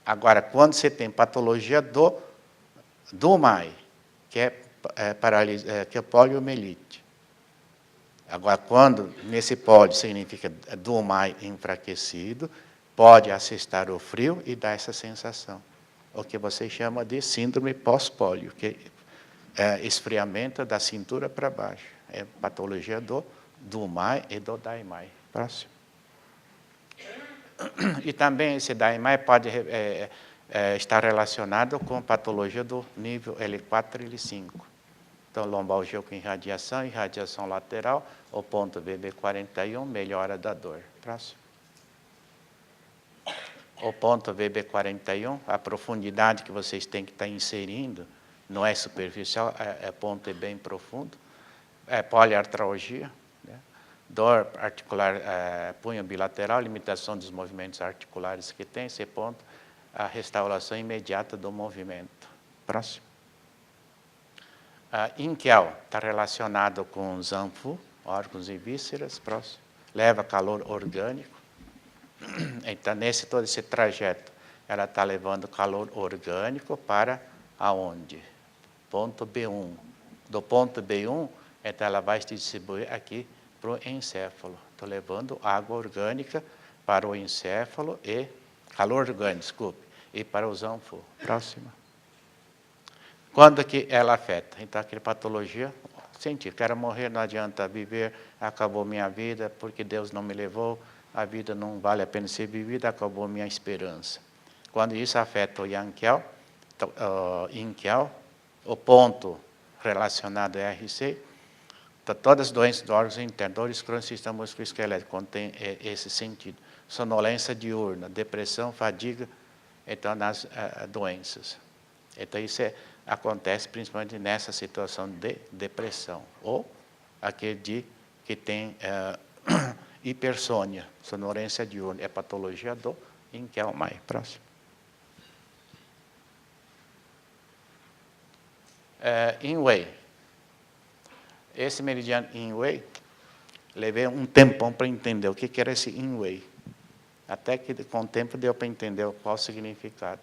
Agora, quando você tem patologia do Dumai, que é poliomielite. Agora, quando nesse pódio significa Dumai enfraquecido, pode assestar o frio e dar essa sensação. O que você chama de síndrome pós-pólio, que é esfriamento da cintura para baixo. É patologia do Dumai e do Daimai. Próximo. E também esse Daimai pode estar relacionado com patologia do nível L4 e L5. Então, lombalgia com irradiação lateral, o ponto VB41, melhora da dor. Próximo. O ponto VB41, a profundidade que vocês têm que estar inserindo, não é superficial, ponto bem profundo. É poliartralgia, né? Dor articular, punho bilateral, limitação dos movimentos articulares que tem, esse ponto, a restauração imediata do movimento. Próximo. Inquial está relacionado com Zanfu, órgãos e vísceras, próximo. Leva calor orgânico. Então, todo esse trajeto, ela está levando calor orgânico para aonde? Ponto B1. Do ponto B1, então ela vai se distribuir aqui para o encéfalo. Estou levando água orgânica para o encéfalo e calor orgânico, desculpe, e para o Zanfu. Próxima. Quando que ela afeta? Então, aquela patologia, senti, quero morrer, não adianta viver, acabou minha vida, porque Deus não me levou, a vida não vale a pena ser vivida, acabou minha esperança. Quando isso afeta o Inquial, o ponto relacionado a RC, todas as doenças dos órgãos internos, dores crônicas do sistema musculoesquelético, contém esse sentido. Sonolência diurna, depressão, fadiga, então, nas doenças. Então, isso acontece principalmente nessa situação de depressão, ou aquele que tem hipersônia, sonolência diurna, é patologia do Inquial-Mai. Próximo. Yin-Wei. Esse meridiano Yin-Wei, levei um tempão para entender o que era esse Yin-Wei. Até que, com o tempo, deu para entender qual o significado.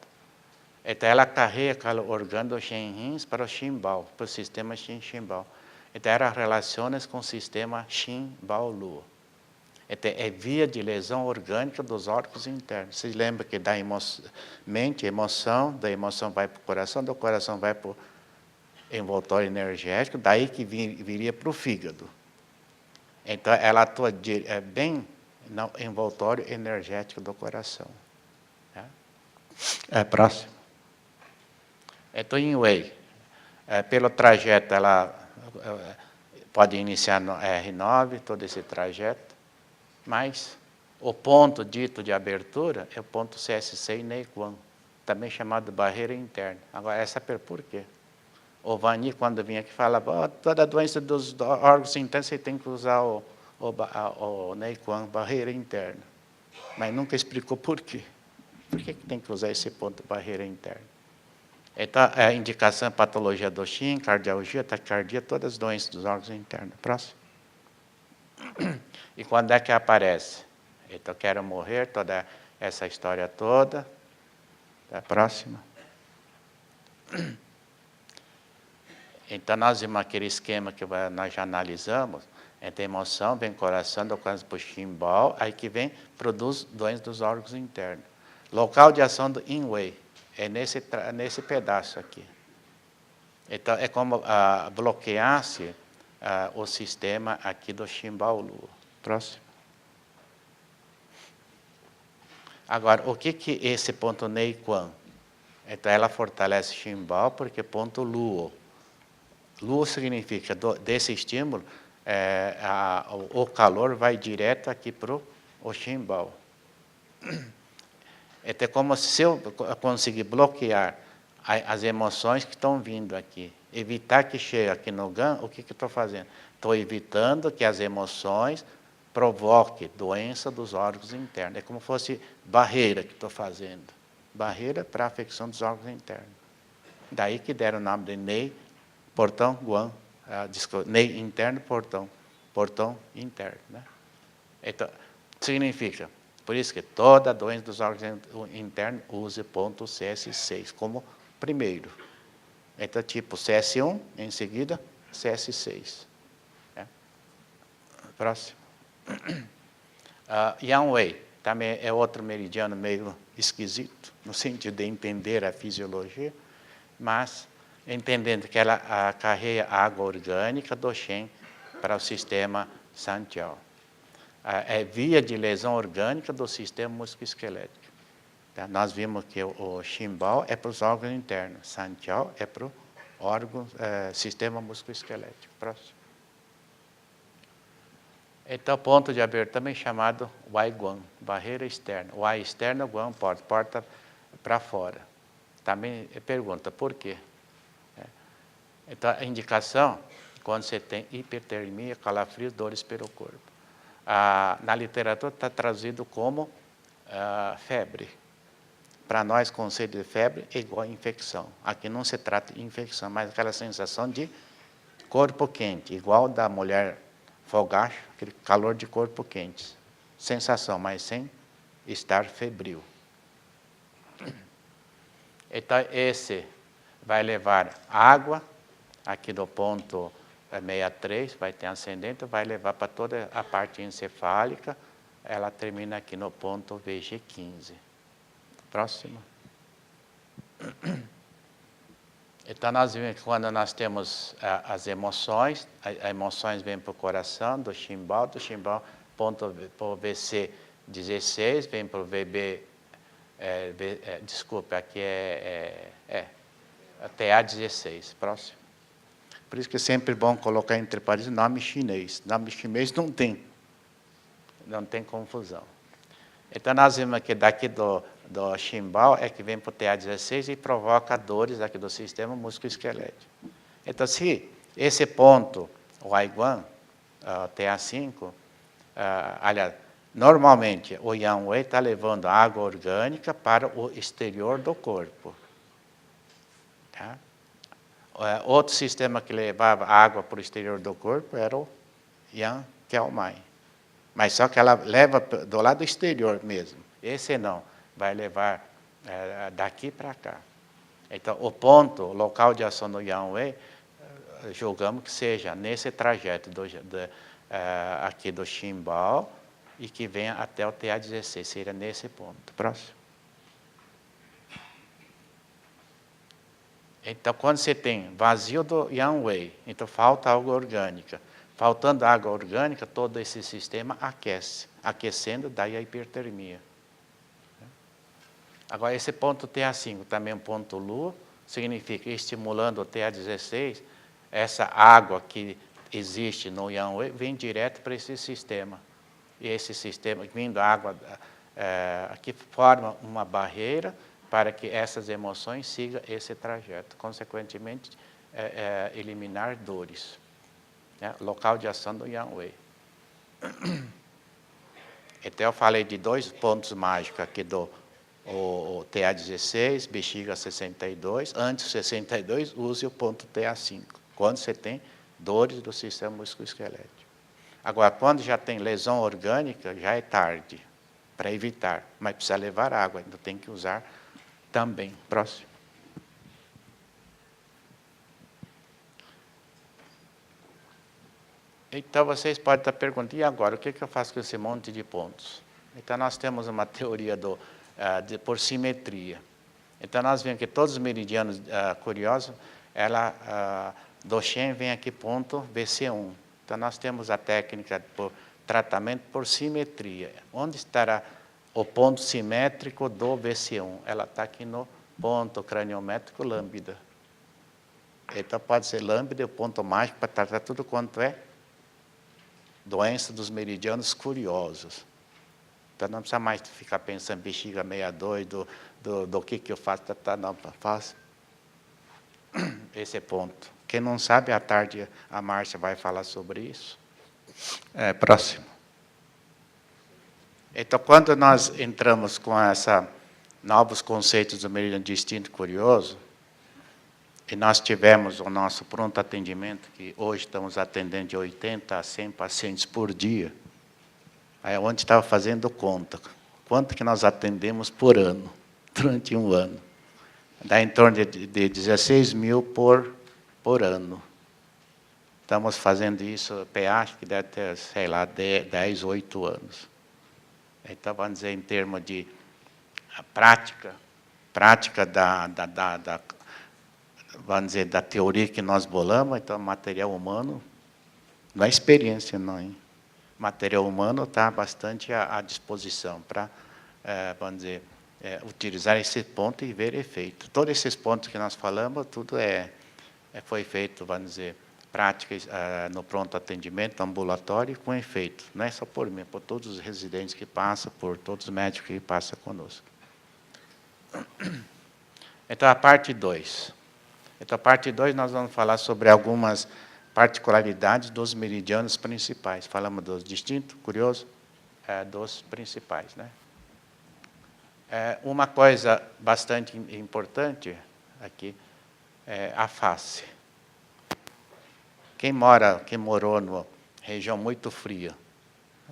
Então, ela carrega calor orgânico dos Shenrins para o Shimbao, para o sistema Shin-Shimbao. Então, ela relaciona com o sistema Shimbao-Lua. Então, é via de lesão orgânica dos órgãos internos. Vocês lembram que da mente, emoção, da emoção vai para o coração, do coração vai para o envoltório energético, daí que viria para o fígado. Então, ela atua bem no envoltório energético do coração. Próximo. Então, Yin-Wei, pelo trajeto, ela pode iniciar no R9, todo esse trajeto, mas o ponto dito de abertura é o ponto CSC e Neiguan, também chamado de barreira interna. Agora, essa por quê? O Vani, quando vinha aqui, falava, toda doença dos órgãos internos, você tem que usar o Neiguan, barreira interna. Mas nunca explicou por quê. Por que tem que usar esse ponto de barreira interna? Então, a indicação é patologia do Shin, cardialgia, taquicardia, todas as doenças dos órgãos internos. Próximo. E quando é que aparece? Então, quero morrer, toda essa história toda. Próxima. Então, nós vimos aquele esquema que nós já analisamos, entre emoção, vem coração, doença para o chimbal, aí que vem, produz doença dos órgãos internos. Local de ação do Yin-Wei, é nesse pedaço aqui. Então, é como bloqueasse o sistema aqui do chimbal lua. Próximo. Agora, o que esse ponto Nei Quan? Então, ela fortalece chimbal porque ponto luo. Luo significa, desse estímulo, o calor vai direto aqui para o chimbal. Então, é como se eu conseguir bloquear as emoções que estão vindo aqui. Evitar que chegue aqui no GAN, o que eu estou fazendo? Estou evitando que as emoções provoquem doença dos órgãos internos. É como se fosse barreira que estou fazendo. Barreira para a afecção dos órgãos internos. Daí que deram o nome de Nei, portão, Guan, Nei interno, portão interno. Né? Então, significa, por isso que toda doença dos órgãos internos use ponto CS6 como primeiro. Então, tipo CS1, em seguida, CS6. Próximo. Yang-Wei, também é outro meridiano meio esquisito, no sentido de entender a fisiologia, mas entendendo que ela carrega água orgânica do Shen para o sistema Sanjiao. É via de lesão orgânica do sistema musculoesquelético. Tá? Nós vimos que o Shimbao é para os órgãos internos, Sanjiao é para o sistema musculoesquelético. Próximo. Então, ponto de abertura também chamado Wai-Guan, barreira externa. Wai externo, Guan, porta para fora. Também pergunta, por quê? Então, a indicação, quando você tem hipertermia, calafrios, dores pelo corpo. Na literatura está traduzido como febre. Para nós, conceito de febre é igual a infecção. Aqui não se trata de infecção, mas aquela sensação de corpo quente, igual da mulher fogacho, aquele calor de corpo quente. Sensação, mas sem estar febril. Então, esse vai levar água, aqui do ponto 63, vai ter ascendente, vai levar para toda a parte encefálica, ela termina aqui no ponto VG15. Próximo. Então, nós vimos que quando nós temos as emoções vêm para o coração, do chimbal, ponto para o VC16, vem para o VB, desculpa, aqui TA16, próximo. Por isso que é sempre bom colocar entre parênteses nome chinês. Nome chinês não tem confusão. Então, nós vimos que daqui do chimbal é que vem para o TA16 e provoca dores aqui do sistema musculoesquelético. Então, se esse ponto, o Aiguan, TA5, aliás, normalmente o Yang-Wei está levando água orgânica para o exterior do corpo. Tá? Outro sistema que levava água para o exterior do corpo era o Yang Kelmai. Mas só que ela leva do lado exterior mesmo. Esse não, vai levar daqui para cá. Então, o ponto, o local de ação do Yang-Wei, julgamos que seja nesse trajeto aqui do chimbal e que venha até o TA16, seria nesse ponto. Próximo. Então, quando você tem vazio do Yang-Wei, então falta água orgânica. Faltando água orgânica, todo esse sistema aquece. Aquecendo, daí a hipertermia. Agora, esse ponto TA5, também um ponto Lua, significa estimulando o TA16, essa água que existe no Yang-Wei vem direto para esse sistema. E esse sistema, vindo água, aqui forma uma barreira para que essas emoções sigam esse trajeto. Consequentemente, eliminar dores. Local de ação do Yang-Wei. Então, eu falei de 2 pontos mágicos aqui do TA16, bexiga 62. Antes do 62, use o ponto TA5, quando você tem dores do sistema musculoesquelético. Agora, quando já tem lesão orgânica, já é tarde para evitar, mas precisa levar água, ainda tem que usar também. Próximo. Então, vocês podem estar perguntando, e agora, o que eu faço com esse monte de pontos? Então, nós temos uma teoria por simetria. Então, nós vemos que todos os meridianos curiosos, do Shen vem aqui ponto VC1. Então, nós temos a técnica por tratamento por simetria. Onde estará o ponto simétrico do VC1? Ela está aqui no ponto craniométrico lambda. Então, pode ser lambda, o ponto mágico para tratar tudo quanto é doença dos meridianos curiosos. Então, não precisa mais ficar pensando em bexiga 62, do que eu faço, não, faço. Esse é ponto. Quem não sabe, à tarde a Márcia vai falar sobre isso. Próximo. Então, quando nós entramos com novos conceitos do meridiano distinto e curioso, e nós tivemos o nosso pronto atendimento, que hoje estamos atendendo de 80 a 100 pacientes por dia, aí onde estava fazendo conta, quanto que nós atendemos por ano, durante um ano. Dá em torno de 16 mil por ano. Estamos fazendo isso, acho que deve ter, sei lá, 10, 8 anos. Então, vamos dizer, em termos de prática vamos dizer, da teoria que nós bolamos, então, material humano, não é experiência, não, hein? Material humano está bastante à disposição para, vamos dizer, utilizar esse ponto e ver efeito. Todos esses pontos que nós falamos, tudo foi feito, vamos dizer, práticas no pronto atendimento ambulatório com efeito. Não é só por mim, por todos os residentes que passam, por todos os médicos que passam conosco. Então, a parte 2. Então, a parte 2, nós vamos falar sobre algumas particularidades dos meridianos principais. Falamos dos distintos, curioso, dos principais, né? Uma coisa bastante importante aqui é a face. Quem morou numa região muito fria,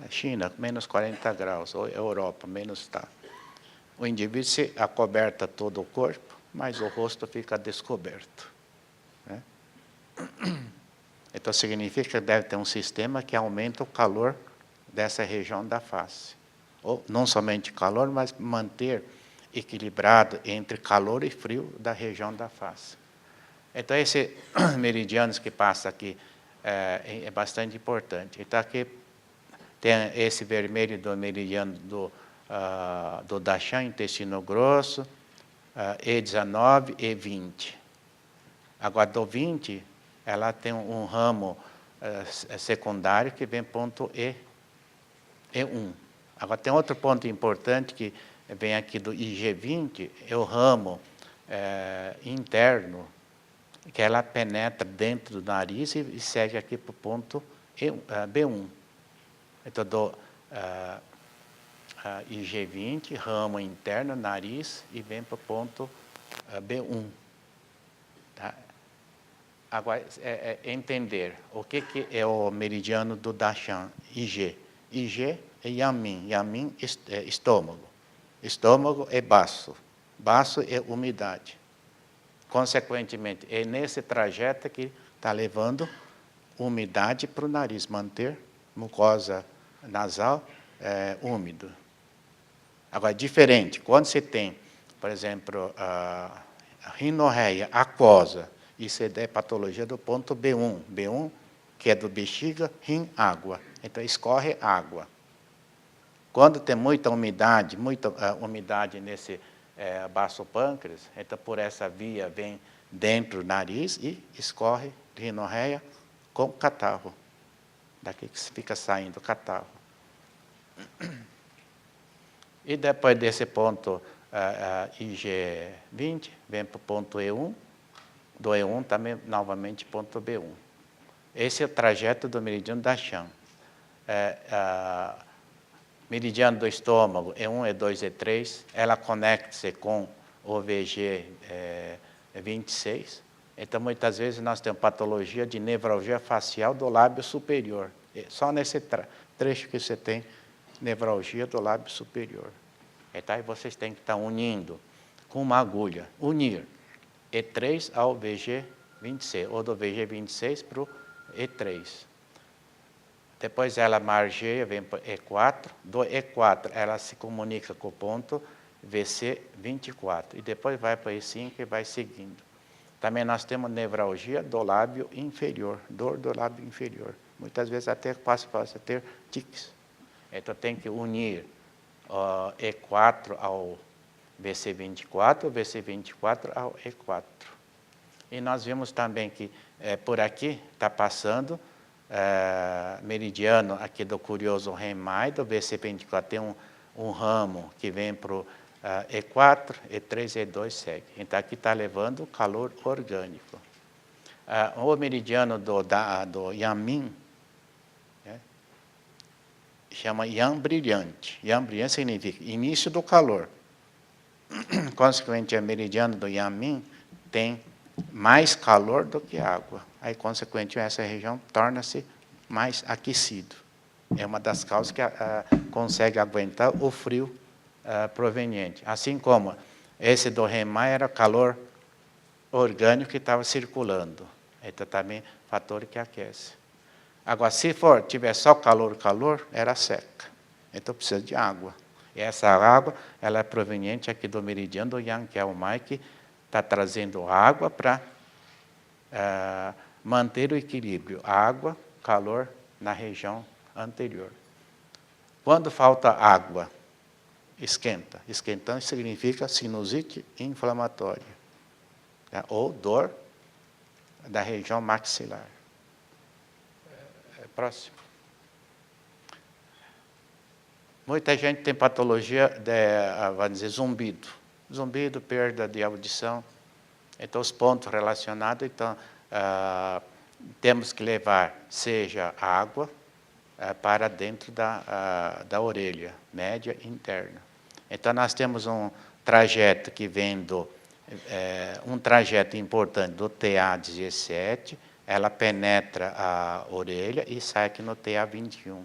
China, menos 40 graus, ou Europa, menos está. O indivíduo se acoberta todo o corpo, mas o rosto fica descoberto, né? Então, significa que deve ter um sistema que aumenta o calor dessa região da face. Ou não somente calor, mas manter equilibrado entre calor e frio da região da face. Então, esses meridianos que passam aqui é bastante importante. Então, aqui tem esse vermelho do meridiano do Dashan, intestino grosso, E19 e 20. Agora, do 20, ela tem um ramo secundário que vem ponto E1. Agora, tem outro ponto importante que vem aqui do IG20, é o ramo interno, que ela penetra dentro do nariz e segue aqui para o ponto B1. Então, do IG20, ramo interno, nariz, e vem para o ponto B1. Tá? Agora, entender o que é o meridiano do Dashan, IG. IG é Yamin, Yamin é estômago. Estômago é baço, baço é umidade. Consequentemente, é nesse trajeto que está levando umidade para o nariz, manter mucosa nasal úmido. Agora, diferente, quando você tem, por exemplo, a rinorreia aquosa, isso é patologia do ponto B1. B1, que é do bexiga, rim, água. Então, escorre água. Quando tem muita umidade nesse baço pâncreas, então por essa via vem dentro do nariz e escorre rinorreia com catarro. Daqui que fica saindo catarro. E depois desse ponto IG20, vem para o ponto E1, do E1 também novamente ponto B1. Esse é o trajeto do meridiano Dashan. Meridiano do estômago, E1, E2, E3, ela conecta-se com o VG26. Então, muitas vezes, nós temos patologia de nevralgia facial do lábio superior. Só nesse trecho que você tem nevralgia do lábio superior. Então, aí vocês têm que estar unindo com uma agulha, unir E3 ao VG26, ou do VG26 para o E3. Depois ela margeia, vem para o E4. Do E4, ela se comunica com o ponto VC24. E depois vai para o E5 e vai seguindo. Também nós temos nevralgia do lábio inferior, dor do lábio inferior. Muitas vezes até passa a ter tiques. Então tem que unir o E4 ao VC24, o VC24 ao E4. E nós vimos também que por aqui está passando meridiano aqui do curioso Remai, do VC24, tem um ramo que vem para o E4, E3, E2 segue. Então aqui está levando calor orgânico. O meridiano do Yamin, chama Yan brilhante. Yan brilhante significa início do calor. Consequentemente, o meridiano do Yamin tem mais calor do que água. Aí, consequentemente, essa região torna-se mais aquecido. É uma das causas que consegue aguentar o frio proveniente. Assim como esse do Remai era calor orgânico que estava circulando. Então, também fator que aquece. Agora, se tiver só calor, era seca. Então, precisa de água. E essa água, ela é proveniente aqui do meridiano do Yang, que é o Mai, que está trazendo água para manter o equilíbrio. Água, calor na região anterior. Quando falta água, esquenta. Esquentando significa sinusite inflamatória, ou dor da região maxilar. Próximo. Muita gente tem patologia vamos dizer, zumbido. Zumbido, perda de audição. Então, os pontos relacionados, então, temos que levar, seja água, para dentro da orelha, média e interna. Então, nós temos um trajeto que vem um trajeto importante do TA17, ela penetra a orelha e sai aqui no TA21.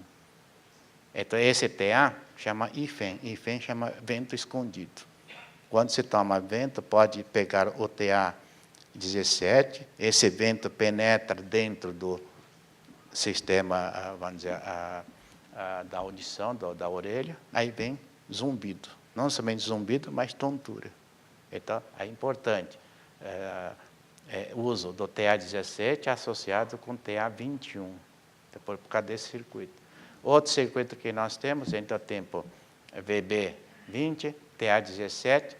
Então, esse TA chama IFEM. IFEM chama vento escondido. Quando se toma vento, pode pegar o TA17, esse vento penetra dentro do sistema, vamos dizer, da audição, da orelha, aí vem zumbido. Não somente zumbido, mas tontura. Então, é importante. Uso do TA17 associado com TA21, por causa desse circuito. Outro circuito que nós temos, então, tempo VB20, TA17,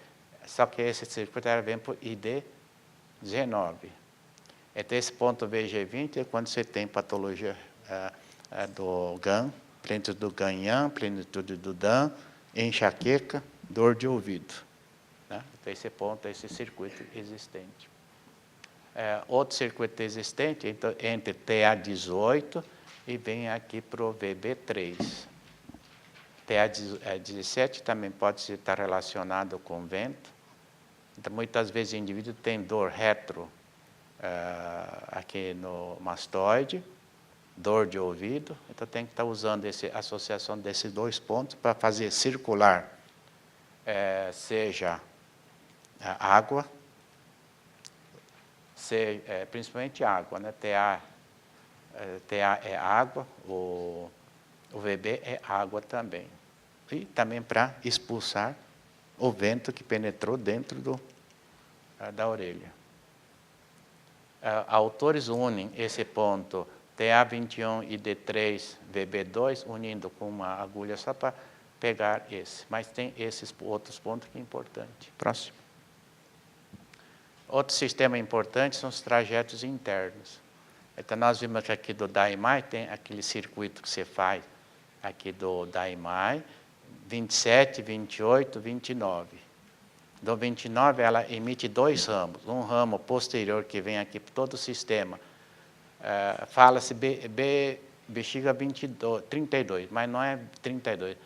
só que esse circuito vem para o ID19. Então, esse ponto VG20 é quando você tem patologia do GAN, plenitude do GAN-YAN, plenitude do DAN, enxaqueca, dor de ouvido. Né? Então, esse ponto, esse circuito existente. Outro circuito existente, então, entre TA18 e vem aqui para o VB3. TA17 também pode estar relacionado com vento. Então, muitas vezes o indivíduo tem dor retro aqui no mastoide, dor de ouvido. Então, tem que estar usando a associação desses dois pontos para fazer circular, seja água, principalmente água, né? TA é água, o VB é água também. E também para expulsar o vento que penetrou dentro da orelha. Autores unem esse ponto TA21 e D3, VB2, unindo com uma agulha só para pegar esse. Mas tem esses outros pontos que é importante. Próximo. Outro sistema importante são os trajetos internos. Então, nós vimos que aqui do Daimai tem aquele circuito que você faz aqui do Daimai, 27, 28, 29. Do 29, ela emite dois ramos. Um ramo posterior que vem aqui para todo o sistema. Fala-se bexiga 32, mas não é 32.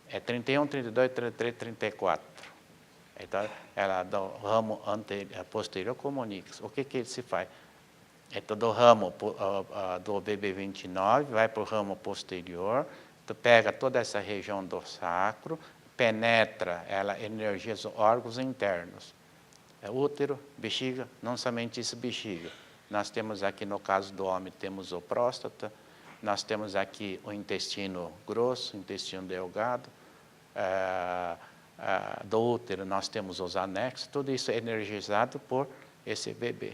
É 31, 32, 33, 34. Então, ela do ramo posterior comunica. O que se faz? Então, do ramo do BB29, vai para o ramo posterior, tu pega toda essa região do sacro, penetra, ela energiza os órgãos internos. Útero, bexiga, não somente isso, bexiga. Nós temos aqui, no caso do homem, temos o próstata, nós temos aqui o intestino grosso, o intestino delgado, do útero nós temos os anexos, tudo isso é energizado por esse bebê.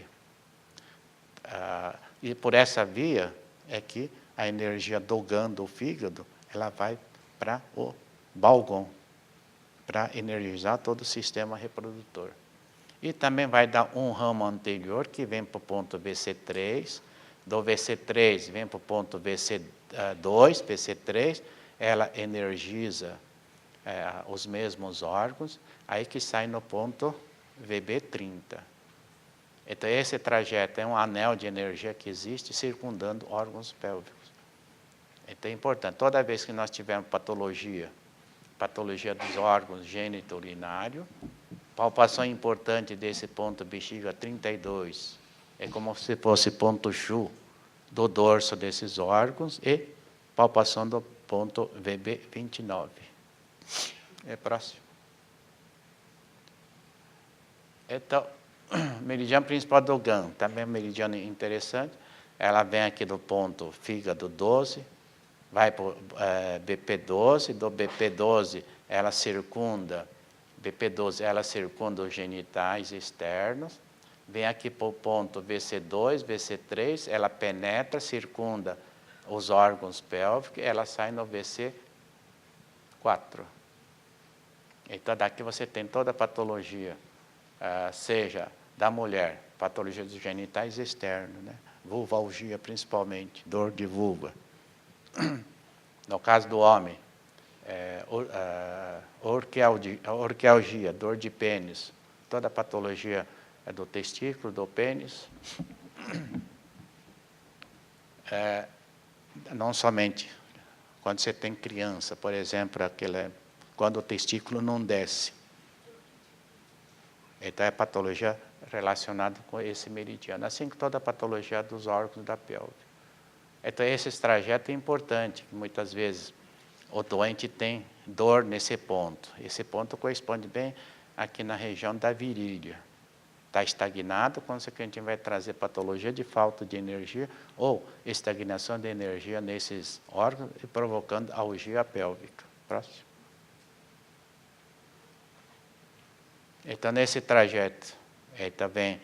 E por essa via é que a energia do GAN, do fígado, ela vai para o balgão, para energizar todo o sistema reprodutor. E também vai dar um ramo anterior que vem para o ponto VC3, do VC3 vem para o ponto VC2, VC3, ela energiza os mesmos órgãos, aí que sai no ponto VB30. Então, esse trajeto é um anel de energia que existe circundando órgãos pélvicos. Então, é importante, toda vez que nós tivermos patologia dos órgãos gênito-urinário, palpação importante desse ponto bexiga 32, é como se fosse ponto Chu do dorso desses órgãos e palpação do ponto VB29. Próximo. Então, meridiano principal do GAN, também é um meridiano interessante. Ela vem aqui do ponto fígado 12, vai para o BP12, do BP12 ela circunda os genitais externos, vem aqui para o ponto VC2, VC3, ela penetra, circunda os órgãos pélvicos, ela sai no VC4. Então, daqui você tem toda a patologia, seja da mulher, patologia dos genitais externos, né? Vulvalgia principalmente, dor de vulva. No caso do homem, orquialgia, dor de pênis, toda a patologia do testículo, do pênis. Não somente quando você tem criança, por exemplo, quando o testículo não desce. Então, é patologia relacionada com esse meridiano, assim que toda a patologia dos órgãos da pelve. Então, esse trajeto é importante, muitas vezes o doente tem dor nesse ponto. Esse ponto corresponde bem aqui na região da virilha. Está estagnado, consequentemente vai trazer patologia de falta de energia ou estagnação de energia nesses órgãos e provocando algia pélvica. Próximo. Então, nesse trajeto, também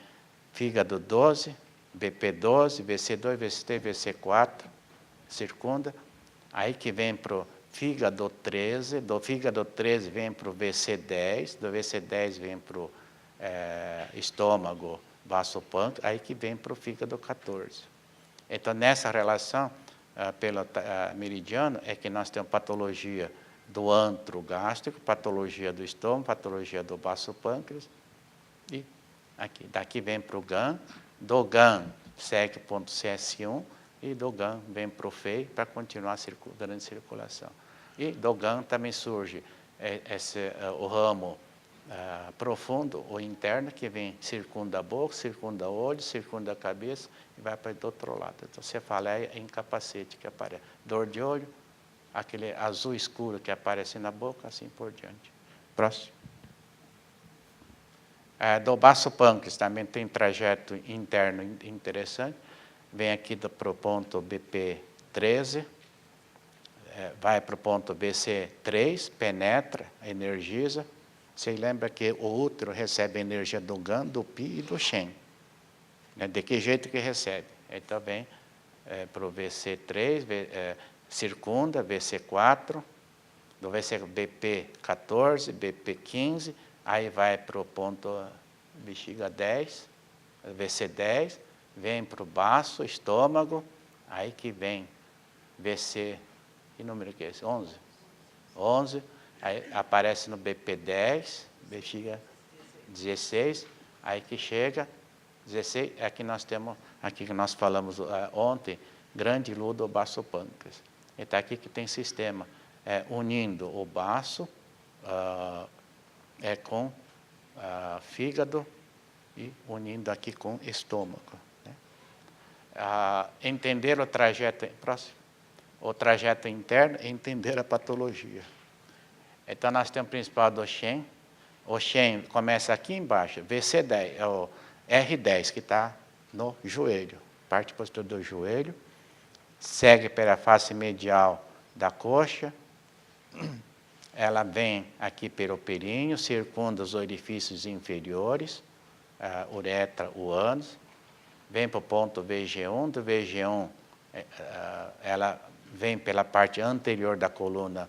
fígado 12, BP12, VC2, VC3, VC4, circunda, aí que vem para o fígado 13, do fígado 13 vem para o VC10, do VC10 vem para o estômago, baço pâncreas, aí que vem para o fígado 14. Então, nessa relação, pelo meridiano, é que nós temos patologia do antro gástrico, patologia do estômago, patologia do baço pâncreas, e daqui vem para o GAN, do GAN segue o ponto CS1, e do GAN vem para o FEI para continuar dando em circulação. E do GAN também surge o ramo profundo, ou interno, que vem, circunda a boca, circunda o olho, circunda a cabeça e vai para o outro lado. Então, cefaleia é incapacete que aparece. Dor de olho, aquele azul escuro que aparece na boca, assim por diante. Próximo. Do baço pâncreas também tem trajeto interno interessante. Vem aqui para o ponto BP13, vai para o ponto BC3, penetra, energiza. Você lembra que o útero recebe a energia do GAN, do PI e do SHEN. De que jeito que recebe? Então, vem para o VC3, circunda, VC4, do BP14, BP15, aí vai para o ponto bexiga 10, VC10, vem para o baço, estômago, aí que vem VC, que número que é esse? 11? 11, aí aparece no BP10, bexiga 16, aí que chega, 16, aqui nós temos, aqui que nós falamos ontem, grande ludo ou baço pâncreas. Então, aqui que tem sistema unindo o baço com fígado e unindo aqui com estômago. Né? Entender o trajeto, próximo, o trajeto interno é entender a patologia. Então, nós temos o principal do SHEN. O SHEN começa aqui embaixo, VC10, é o R10, que está no joelho, parte posterior do joelho. segue pela face medial da coxa, ela vem aqui pelo períneo, circunda os orifícios inferiores, uretra, o ânus, vem para o ponto VG1, do VG1 ela vem pela parte anterior da coluna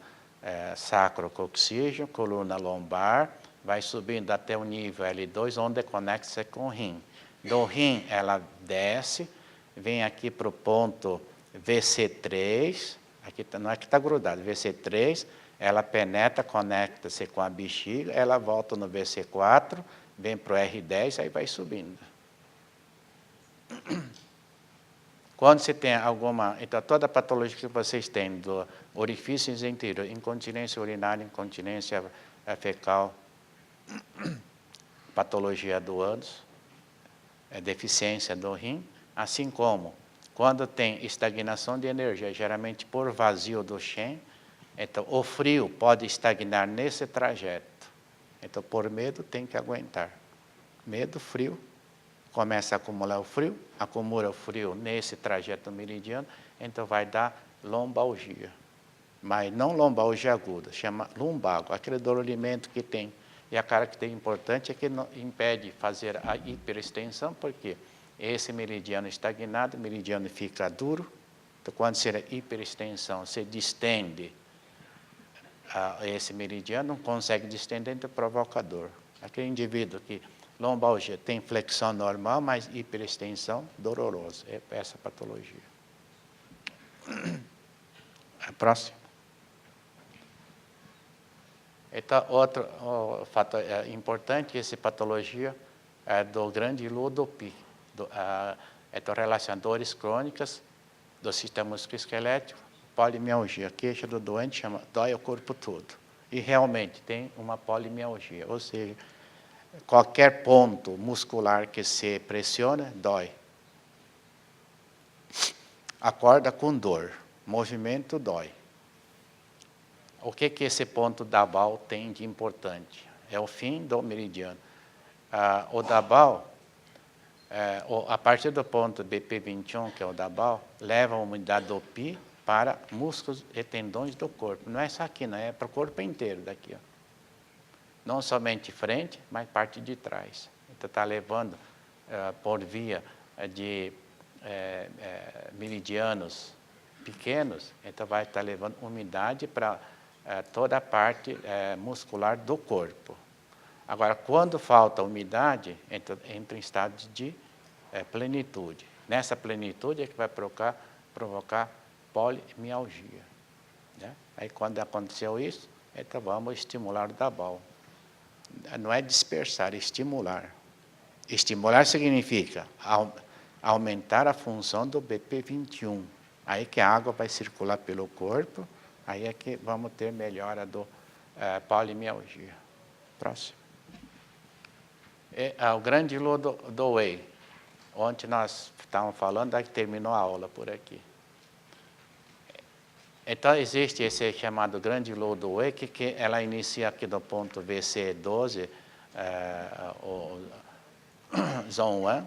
sacrococcígeo, coluna lombar, vai subindo até o nível L2, onde conecta-se com o rim. Do rim ela desce, vem aqui para o ponto VC3, aqui não é que está grudado, VC3, ela penetra, conecta-se com a bexiga, ela volta no VC4, vem para o R10, aí vai subindo. Quando você tem alguma... Então, toda a patologia que vocês têm do orifícios interior, incontinência urinária, incontinência fecal, patologia do ânus, deficiência do rim, assim como quando tem estagnação de energia, geralmente por vazio do Shen, então o frio pode estagnar nesse trajeto. Então, por medo, tem que aguentar. Medo, frio, começa a acumular o frio, acumula o frio nesse trajeto meridiano, então vai dar lombalgia. Mas não lombalgia aguda, chama lumbago, aquele dolorimento que tem. E a característica importante é que não impede fazer a hiperextensão, porque esse meridiano estagnado, o meridiano fica duro, então quando será hiperextensão, se distende esse meridiano, não consegue distender, então provoca dor. Aquele indivíduo que lombalgia tem flexão normal, mas hiperextensão dolorosa, é essa patologia. A próxima. Então, outro fator importante, essa patologia é do grande ludopi, relacionadores crônicas do sistema musculoesquelético, polimialgia, queixa do doente, dói o corpo todo. E realmente tem uma polimialgia, ou seja, qualquer ponto muscular que se pressiona, dói. Acorda com dor, movimento dói. O que esse ponto Dabal tem de importante? É o fim do meridiano. O Dabal, a partir do ponto BP21, que é o Dabal, leva a umidade do Pi para músculos e tendões do corpo. Não é só aqui, não é para o corpo inteiro daqui. Ó. Não somente frente, mas parte de trás. Então, está levando por via de meridianos pequenos, então vai estar levando umidade para toda a parte muscular do corpo. Agora, quando falta umidade, entra em estado de plenitude. Nessa plenitude é que vai provocar polimialgia. Né? Aí, quando aconteceu isso, então vamos estimular o Dabal. Não é dispersar, é estimular. Estimular significa aumentar a função do BP21. Aí que a água vai circular pelo corpo, aí é que vamos ter melhora do polimialgia. Próximo. O grande lodo do Wei. Ontem nós estávamos falando, aí terminou a aula por aqui. Então, existe esse chamado grande lodo Wei, que ela inicia aqui do ponto VC12, o Zone 1.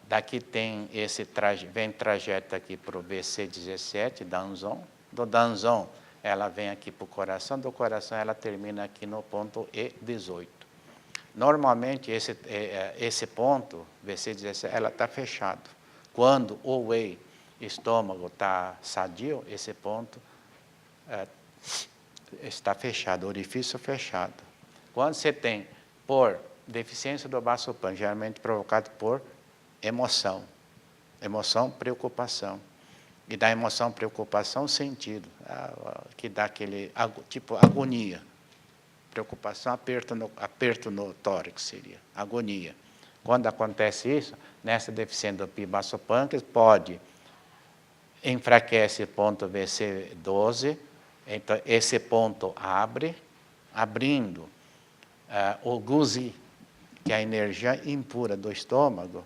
Daqui tem esse vem trajeto aqui para o VC17, Danzon. Do Danzon, ela vem aqui para o coração. Do coração, ela termina aqui no ponto E18. Normalmente, esse ponto, VC17, ela está fechado. Quando o Wei, estômago, está sadio, esse ponto está fechado, orifício fechado. Quando você tem, por deficiência do vasopan, geralmente provocado por emoção, preocupação. E da emoção, preocupação, sentido, que dá aquele, tipo, agonia. Preocupação, aperto no tórax seria, agonia. Quando acontece isso, nessa deficiência do pibasopâncreas, pode enfraquecer ponto VC12, então esse ponto abrindo o guzi, que é a energia impura do estômago,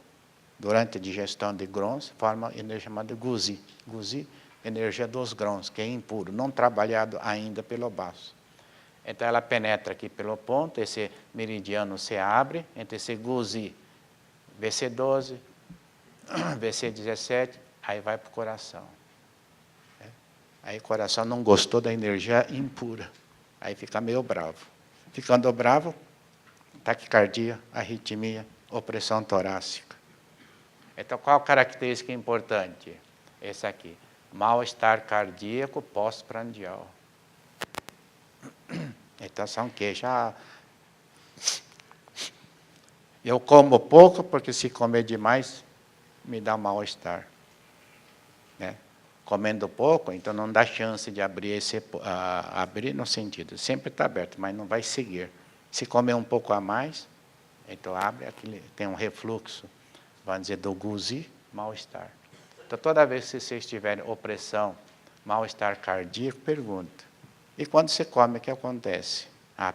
durante a digestão de grãos, forma energia chamada guzi. Guzi, energia dos grãos, que é impuro, não trabalhado ainda pelo baço. Então, ela penetra aqui pelo ponto, esse meridiano se abre, entre esse guzi, VC12, VC17, aí vai para o coração. Aí o coração não gostou da energia impura. Aí fica meio bravo. Ficando bravo, taquicardia, arritmia, opressão torácica. Então, qual característica importante? Esse aqui. Mal-estar cardíaco pós-prandial. Então, são queixas. Eu como pouco, porque se comer demais, me dá mal-estar. Né? Comendo pouco, então não dá chance de abrir abrir no sentido, sempre está aberto, mas não vai seguir. Se comer um pouco a mais, então abre, tem um refluxo, vamos dizer, do guzi, mal-estar. Então, toda vez que vocês tiverem opressão, mal-estar cardíaco, pergunta. E quando você come, o que acontece?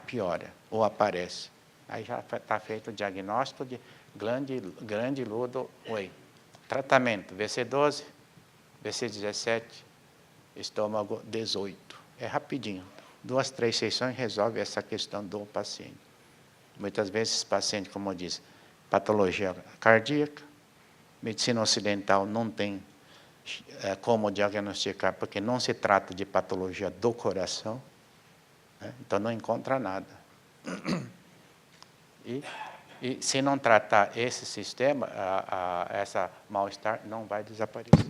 Piora, ou aparece. Aí já está feito o diagnóstico de glandiludo whey. Tratamento, VC12, VC17, estômago 18. É rapidinho. 2, 3 sessões resolve essa questão do paciente. Muitas vezes esse paciente, como eu disse, patologia cardíaca, medicina ocidental não tem como diagnosticar, porque não se trata de patologia do coração, né? Então não encontra nada. E se não tratar esse sistema, essa mal-estar não vai desaparecer.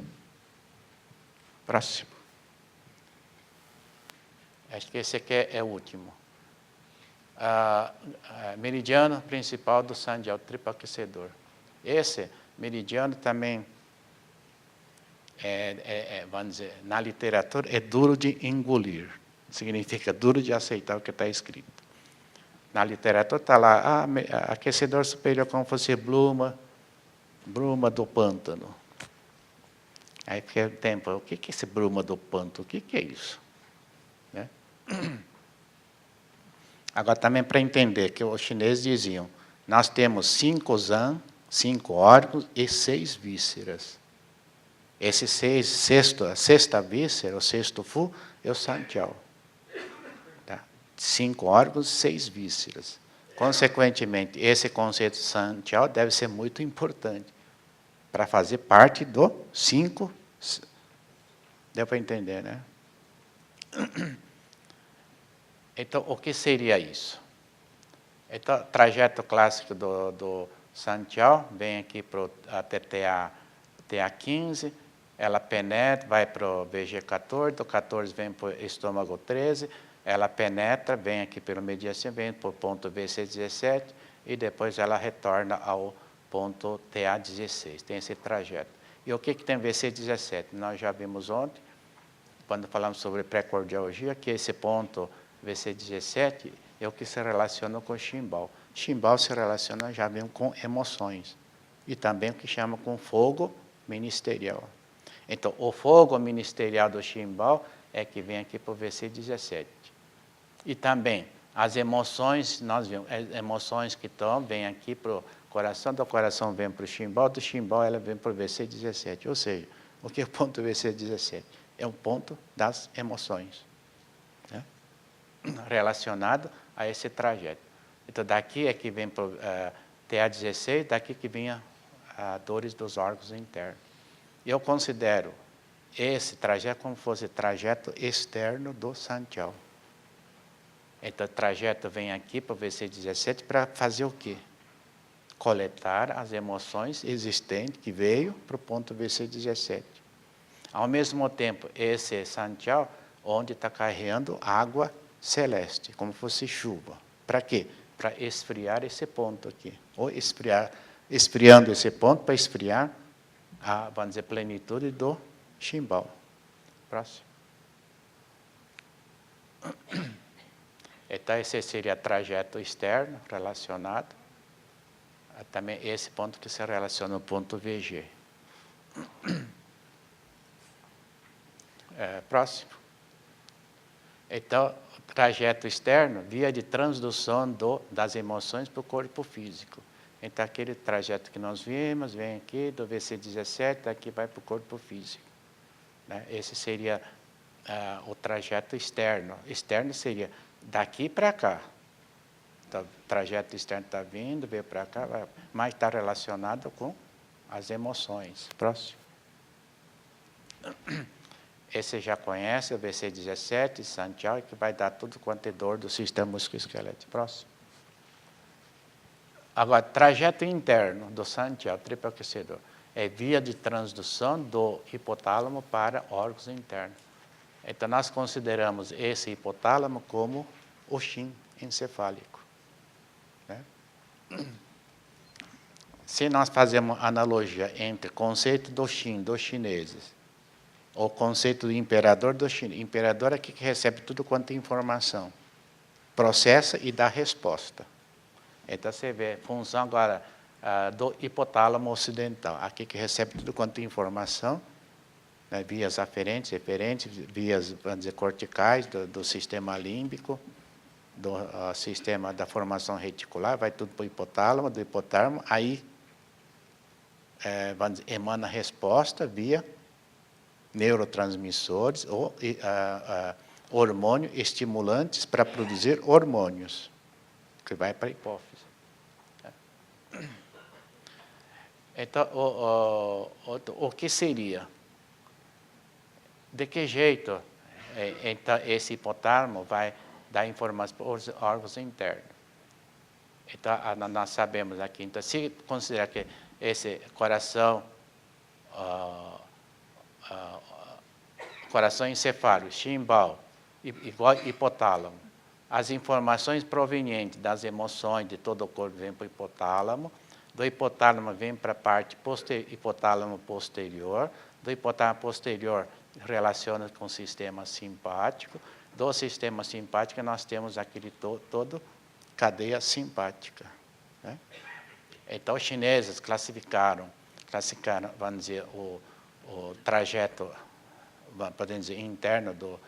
Próximo. Acho que esse aqui é o último. Meridiano principal do Sanjiao, tripoaquecedor. Esse meridiano também, vamos dizer, na literatura, é duro de engolir. Significa duro de aceitar o que está escrito. Na literatura está lá, aquecedor superior como fosse bruma do pântano. Aí fica o tempo, o que é esse bruma do pântano? O que é isso? Né? Agora, também para entender que os chineses diziam, nós temos 5 zan, 5 órgãos e 6 vísceras. Esse a sexta víscera, o sexto fu, é o Sanjiao. 5 órgãos, 6 vísceras. Consequentemente, esse conceito de Sanjiao deve ser muito importante para fazer parte do 5. Deu para entender, né? Então, o que seria isso? Então, trajeto clássico do Sanjiao, vem aqui até TA15, ela penetra, vai para o VG14, do 14 vem para o estômago 13, ela penetra, vem aqui pelo mediastino, vem para o ponto VC17 e depois ela retorna ao ponto TA16. Tem esse trajeto. E o que tem VC17? Nós já vimos ontem, quando falamos sobre pré-cardiologia, que esse ponto VC17 é o que se relaciona com o Shimbao. Shimbao se relaciona, já vimos, com emoções. E também o que chama com fogo ministerial. Então, o fogo ministerial do Shimbao é que vem aqui para o VC17. E também, as emoções, nós vimos, as emoções que vêm aqui para o coração, do coração vem para o Shimbao, do Shimbao ela vem para o VC17. Ou seja, o que é o ponto VC17? É o ponto das emoções, né? Relacionado a esse trajeto. Então, daqui é que vem para o TA16, daqui que vinha dores dos órgãos internos. Eu considero esse trajeto como fosse trajeto externo do Sanjiao. Então, o trajeto vem aqui para o VC17 para fazer o quê? Coletar as emoções existentes que veio para o ponto VC17. Ao mesmo tempo, esse Sanjiao, onde está carregando água celeste, como fosse chuva. Para quê? Para esfriar esse ponto aqui. Ou esfriando esse ponto para esfriar vamos dizer, plenitude do Shimbao. Próximo. Então, esse seria trajeto externo relacionado. Também esse ponto que se relaciona ao ponto VG. Próximo. Então, trajeto externo, via de transdução das emoções para o corpo físico. Então, aquele trajeto que nós vimos, vem aqui do VC17, daqui vai para o corpo físico. Né? Esse seria o trajeto externo. Externo seria daqui para cá. Então, o trajeto externo está vindo, veio para cá, mas está relacionado com as emoções. Próximo. Esse já conhece, o VC17, Santiago, que vai dar tudo quanto é dor do sistema musculoesquelético. Próximo. Agora, trajeto interno do Santiago, triplo aquecedor, é via de transdução do hipotálamo para órgãos internos. Então, nós consideramos esse hipotálamo como o Shin encefálico. Né? Se nós fazemos analogia entre o conceito do Shin, dos chineses, o conceito do imperador do Shin, imperador é aquele que recebe tudo quanto é informação, processa e dá resposta. Então, você vê a função agora do hipotálamo ocidental, aqui que recebe tudo quanto é informação, né, vias aferentes, referentes, vias, vamos dizer, corticais do sistema límbico, do sistema da formação reticular, vai tudo para o hipotálamo, do hipotálamo, aí vamos dizer, emana resposta via neurotransmissores ou hormônios estimulantes para produzir hormônios, que vai para a hipófise. Então, o que seria? De que jeito então, esse hipotálamo vai dar informação para os órgãos internos? Então, nós sabemos aqui, então, se considerar que esse coração encefálico, chimbal, igual hipotálamo, as informações provenientes das emoções de todo o corpo vêm para o hipotálamo, do hipotálamo vem para a parte hipotálamo posterior, do hipotálamo posterior relaciona com o sistema simpático, do sistema simpático nós temos aquele todo cadeia simpática. Né? Então, os chineses classificaram, vamos dizer, o trajeto, podemos dizer, interno do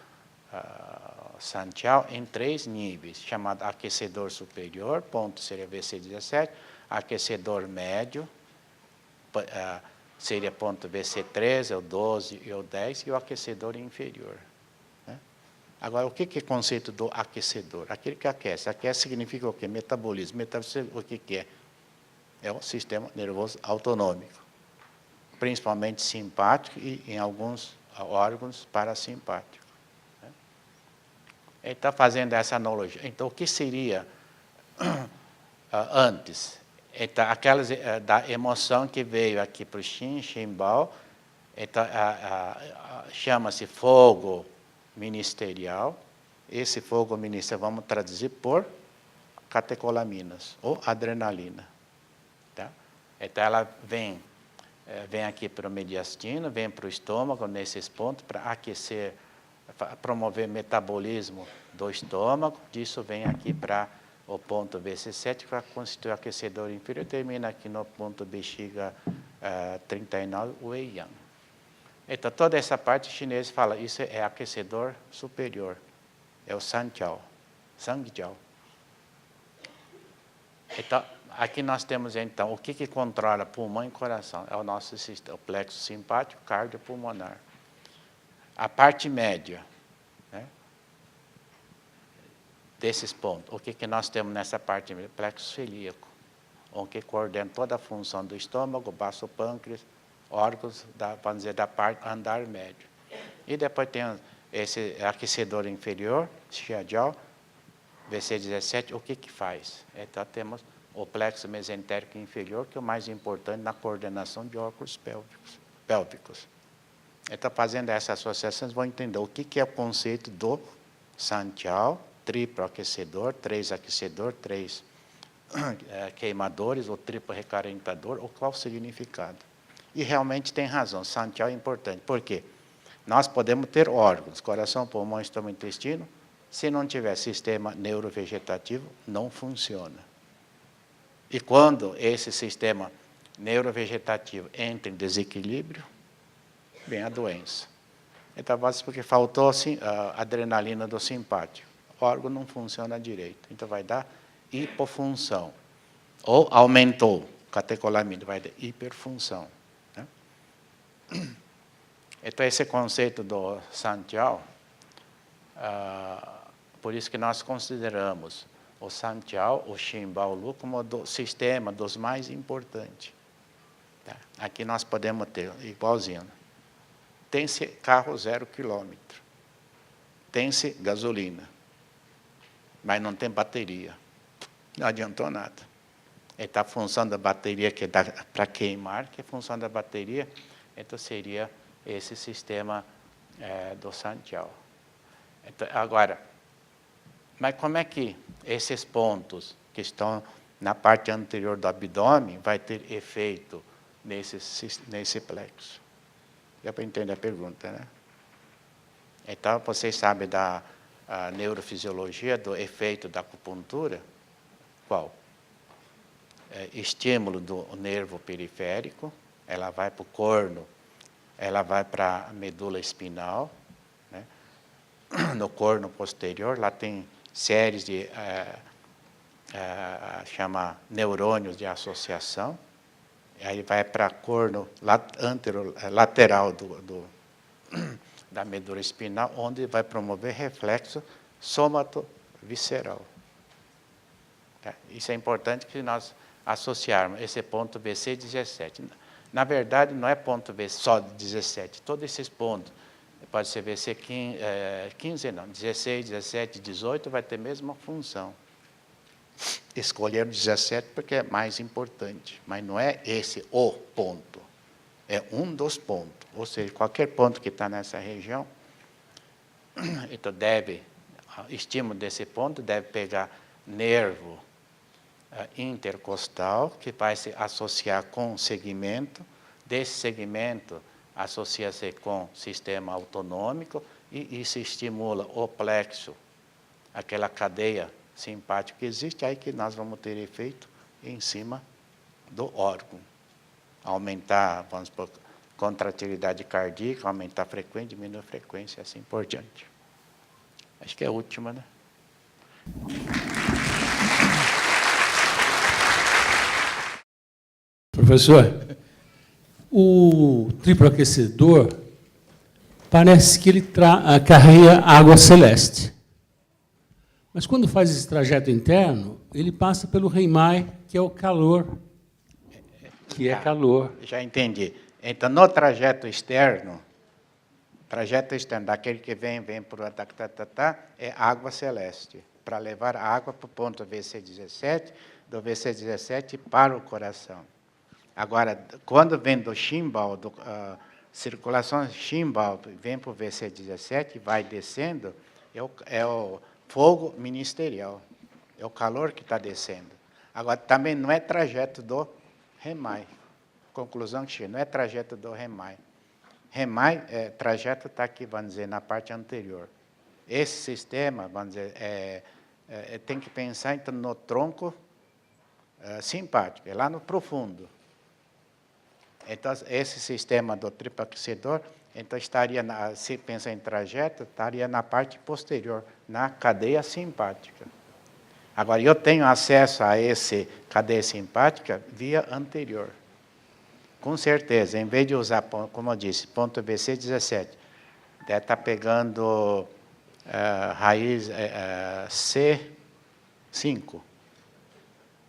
Santiago em 3 níveis, chamado aquecedor superior, ponto seria VC17, aquecedor médio, seria ponto VC13, o 12 e o 10, e o aquecedor inferior. Né? Agora, o que é o conceito do aquecedor? Aquele que aquece. Aquece significa o quê? Metabolismo. Metabolismo, o que é? É o sistema nervoso autonômico, principalmente simpático e, em alguns órgãos, parasimpático. Né? Ele está fazendo essa analogia. Então, o que seria antes? Então, aquelas da emoção que veio aqui para o Chimbal, então, chama-se fogo ministerial. Esse fogo ministerial vamos traduzir por catecolaminas ou adrenalina. Tá? Então, ela vem aqui para o mediastino, vem para o estômago, nesses pontos, para aquecer, promover metabolismo do estômago. Disso vem aqui para o ponto VC7, que vai constituir o aquecedor inferior, termina aqui no ponto bexiga 39, o Eiyang. Então, toda essa parte chinesa fala, isso é aquecedor superior, é o Sanjiao, Sanjiao. Então, aqui nós temos, então, o que controla pulmão e coração? É o nosso sistema, o plexo simpático, cardiopulmonar. A parte média, né? Desses pontos. O que nós temos nessa parte? Plexo celíaco, onde coordena toda a função do estômago, baço pâncreas, órgãos, vamos dizer, da parte andar médio. E depois tem esse aquecedor inferior, Xiajiao, VC17, o que faz? Então, temos o plexo mesentérico inferior, que é o mais importante na coordenação de órgãos pélvicos. Então, fazendo essa associação, vocês vão entender o que é o conceito do Sanjiao, triplo aquecedor, 3 aquecedor, 3 queimadores, ou triplo recalentador, ou qual o significado. E realmente tem razão, Sanjiao é importante. Por quê? Nós podemos ter órgãos, coração, pulmão, estômago, intestino, se não tiver sistema neurovegetativo, não funciona. E quando esse sistema neurovegetativo entra em desequilíbrio, vem a doença. Então, porque faltou a adrenalina do simpático. O órgão não funciona direito. Então, vai dar hipofunção. Ou aumentou, catecolamina, vai dar hiperfunção. Né? Então, esse conceito do Sanjiao, por isso que nós consideramos o Sanjiao, o Ximbaolu, como o sistema dos mais importantes. Tá? Aqui nós podemos ter igualzinho. Tem-se carro 0 quilômetro, tem-se gasolina, mas não tem bateria. Não adiantou nada. Então, a função da bateria, que dá para queimar, que é a função da bateria, então seria esse sistema do Sanjiao. Então, agora, mas como é que esses pontos que estão na parte anterior do abdômen vai ter efeito nesse plexo? Deu para entender a pergunta, né? Então, vocês sabem da neurofisiologia do efeito da acupuntura? Qual? Estímulo do nervo periférico, ela vai para o corno, ela vai para a medula espinal, né? No corno posterior, lá tem séries de chama neurônios de associação, aí vai para corno lateral da medula espinal, onde vai promover reflexo somato-visceral. Tá? Isso é importante que nós associarmos esse ponto VC17. Na verdade, não é ponto VC só 17, todos esses pontos, pode ser VC 15, não, 16, 17, 18, vai ter a mesma função. Escolher o 17 porque é mais importante, mas não é esse o ponto, é um dos pontos, ou seja, qualquer ponto que está nessa região, então estímulo desse ponto deve pegar nervo intercostal, que vai se associar com o segmento, desse segmento associa-se com o sistema autonômico e isso estimula o plexo, aquela cadeia simpática que existe, aí que nós vamos ter efeito em cima do órgão. Aumentar, vamos supor, contratilidade cardíaca, aumentar a frequência, diminuir a frequência, assim por diante. Acho que é a última, né? Professor, o triplo aquecedor parece que ele carrega água celeste. Mas quando faz esse trajeto interno, ele passa pelo Reimai, que é o calor, calor. Já entendi. Então, no trajeto externo, daquele que vem para o é água celeste, para levar a água para o ponto VC17, do VC17 para o coração. Agora, quando vem do Shimbao, circulação Shimbao, vem para o VC17, vai descendo, é o fogo ministerial, é o calor que está descendo. Agora, também não é trajeto do Remai. Conclusão que chega, não é trajeto do Remai. Remai, trajeto está aqui, vamos dizer, na parte anterior. Esse sistema, vamos dizer, tem que pensar então, no tronco simpático, é lá no profundo. Então, esse sistema do triplo aquecedor, então estaria, se pensar em trajeto, estaria na parte posterior, na cadeia simpática. Agora, eu tenho acesso a essa cadeia simpática via anterior. Com certeza, em vez de usar, como eu disse, ponto VC17, deve estar pegando raiz C5.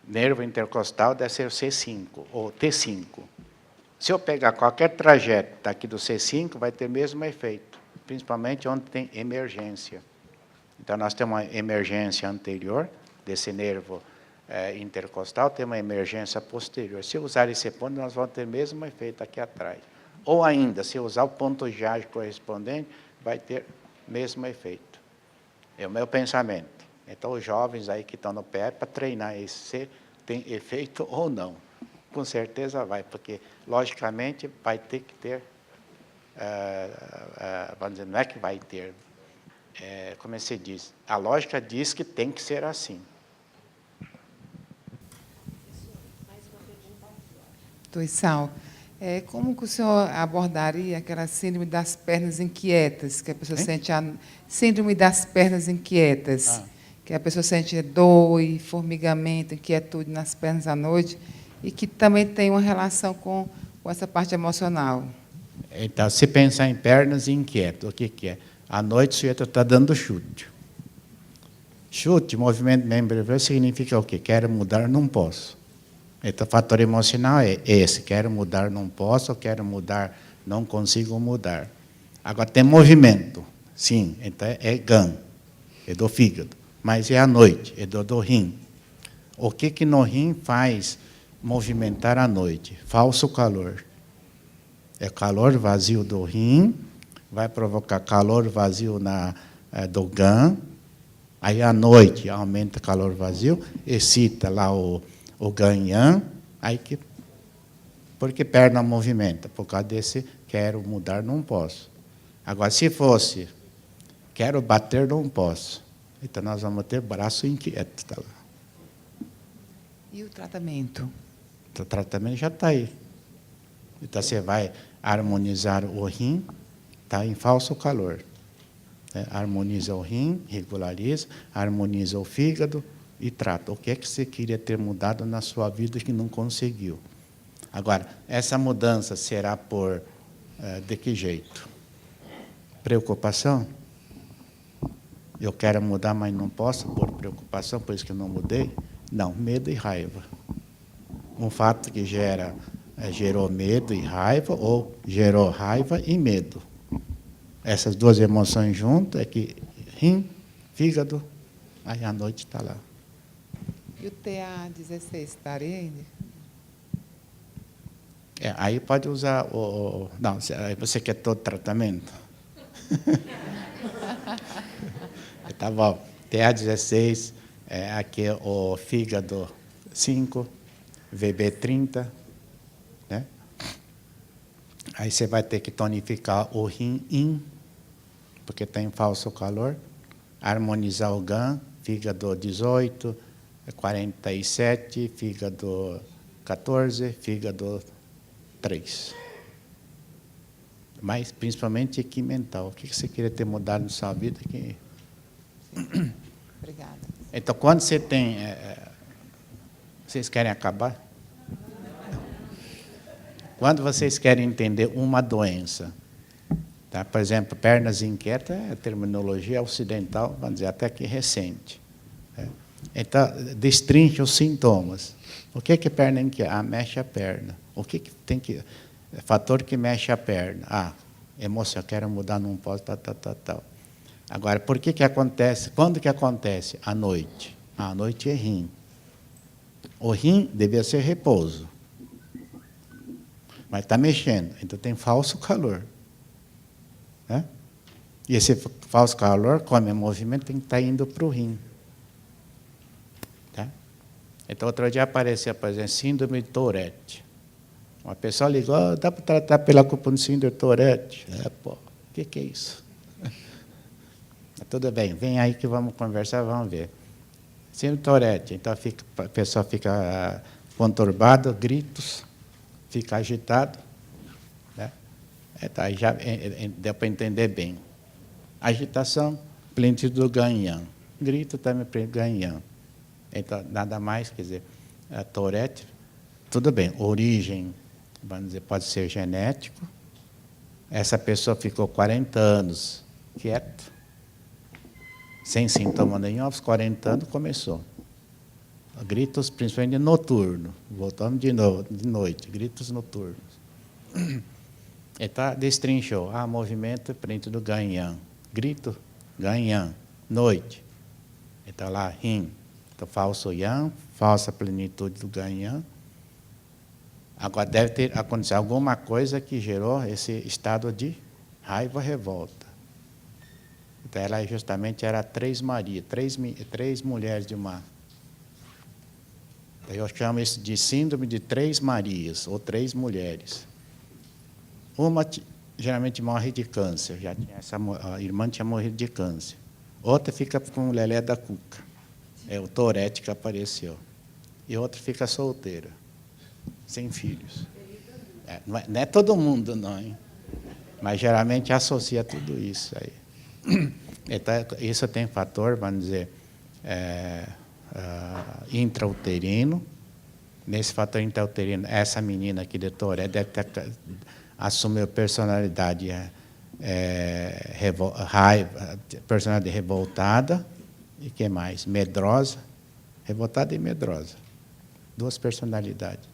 Nervo intercostal deve ser o C5, ou T5. Se eu pegar qualquer trajeto daqui do C5, vai ter o mesmo efeito, principalmente onde tem emergência. Então, nós temos uma emergência anterior desse nervo intercostal, tem uma emergência posterior. Se eu usar esse ponto, nós vamos ter o mesmo efeito aqui atrás. Ou ainda, se eu usar o ponto JAG correspondente, vai ter o mesmo efeito. É o meu pensamento. Então, os jovens aí que estão no pé, para treinar esse, se tem efeito ou não. Com certeza vai, porque, logicamente, vai ter que ter, vamos dizer, não é que vai ter, como se diz, a lógica diz que tem que ser assim. Tuição, como que o senhor abordaria aquela síndrome das pernas inquietas, que a pessoa sente a síndrome das pernas inquietas, que a pessoa sente dor e formigamento, inquietude nas pernas à noite, e que também tem uma relação com essa parte emocional. Então, se pensar em pernas inquietas, o que é? À noite o sujeito está dando chute. Chute, movimento membro, significa o quê? Quero mudar, não posso. Então, o fator emocional é esse, quero mudar, não posso, quero mudar, não consigo mudar. Agora, tem movimento. Sim, então é GAN, é do fígado. Mas é à noite, é do rim. O que no rim faz movimentar à noite? Falso calor. É calor vazio do rim, vai provocar calor vazio do GAN. Aí, à noite, aumenta o calor vazio, excita lá o GAN-YAN, aí que... Porque perna movimenta, por causa desse quero mudar, não posso. Agora, se fosse quero bater, não posso, então nós vamos ter braço inquieto. Tá lá. E o tratamento? O tratamento já está aí. Então, você vai harmonizar o rim, está em falso calor. Harmoniza o rim, regulariza, harmoniza o fígado e trata. O que é que você queria ter mudado na sua vida que não conseguiu? Agora, essa mudança será por de que jeito? Preocupação? Eu quero mudar, mas não posso por preocupação, por isso que eu não mudei? Não, medo e raiva. Um fato que gerou medo e raiva, ou gerou raiva e medo. Essas duas emoções juntas é que rim, fígado, aí à noite está lá. E o TA16 estaria ainda? Aí pode usar o... Não, aí você quer todo tratamento? Tá bom. TA16, aqui é o fígado 5, VB30, né? Aí você vai ter que tonificar o rim-in, porque está em falso calor, harmonizar o GAN, fígado 18, 47, fígado 14, fígado 3. Mas, principalmente, aqui mental. O que você queria ter mudado na sua vida? Obrigada. Então, quando você tem... vocês querem acabar? Quando vocês querem entender uma doença, tá? Por exemplo, pernas inquietas é a terminologia ocidental, vamos dizer, até que recente. Né? Então, destrincha os sintomas. O que é perna inquieta? Mexe a perna. O que tem que... Fator que mexe a perna. Emoção, eu quero mudar, não posso, tal. Agora, por que acontece? Quando que acontece? À noite. À noite é rim. O rim devia ser repouso. Mas está mexendo, então tem falso calor. Né? E esse falso calor, como é movimento, tem que estar indo para o rim. Tá? Então, outro dia apareceu, por exemplo, síndrome de Tourette. Uma pessoa ligou, dá para tratar pela culpa do síndrome de Tourette? O que é isso? Tudo bem, vem aí que vamos conversar, vamos ver. Síndrome de Tourette, então a pessoa fica conturbada, gritos, fica agitado. Né? Então, aí já deu para entender bem. Agitação, plenitude do GAN-YAN. Grito também GAN-YAN. Então, nada mais, quer dizer, a Tourette, tudo bem, origem, vamos dizer, pode ser genético. Essa pessoa ficou 40 anos quieta, sem sintoma nenhum, aos 40 anos começou. Gritos, principalmente noturno. Voltamos de novo, de noite, gritos noturnos. Então, destrinchou. Movimento frente do GAN-YAN. Grito, GAN-YAN. Noite. Então, lá, rim. Então, falso YAN, falsa plenitude do GAN-YAN. Agora, deve ter acontecido alguma coisa que gerou esse estado de raiva, revolta. Então, ela justamente era três Marias, três mulheres de uma... Eu chamo isso de síndrome de três Marias, ou três mulheres. Uma geralmente morre de câncer, a irmã tinha morrido de câncer. Outra fica com o lelé da cuca, é o Tourette que apareceu. E outra fica solteira, sem filhos. Não é todo mundo, não, hein? Mas geralmente associa tudo isso aí. Então, isso tem fator, vamos dizer, intrauterino. Nesse fator intrauterino, essa menina aqui de Tourette deve ter assumiu personalidade personalidade revoltada e que mais? Medrosa, revoltada e medrosa. Duas personalidades.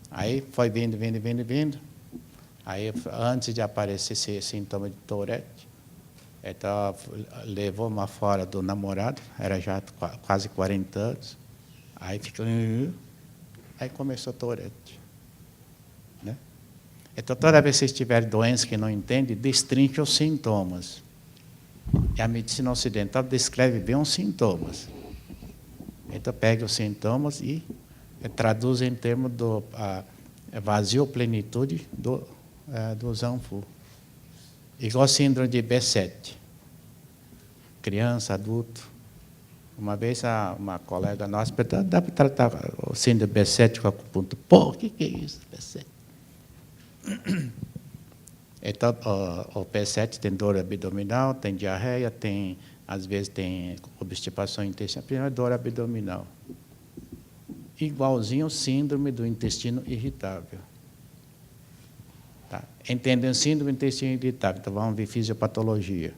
Aí foi vindo. Aí, antes de aparecer esse sintoma de Tourette, então, levou uma fora do namorado, era já quase 40 anos, aí ficou... Aí começou Tourette. Né? Então, toda vez que vocês tiverem doença que não entendem, destrinche os sintomas. E a medicina ocidental descreve bem os sintomas. Então, pega os sintomas e traduz em termos do vazio ou plenitude do Zanfu. Igual síndrome de B7. Criança, adulto. Uma vez uma colega nossa perguntou, dá para tratar o síndrome de B7 com acupuntura? Pô, o que é isso, B7? Então, o P7 tem dor abdominal, tem diarreia, às vezes tem obstipação intestinal, primeiro dor abdominal. Igualzinho o síndrome do intestino irritável. Tá? Entendem síndrome do intestino irritável, então vamos ver fisiopatologia.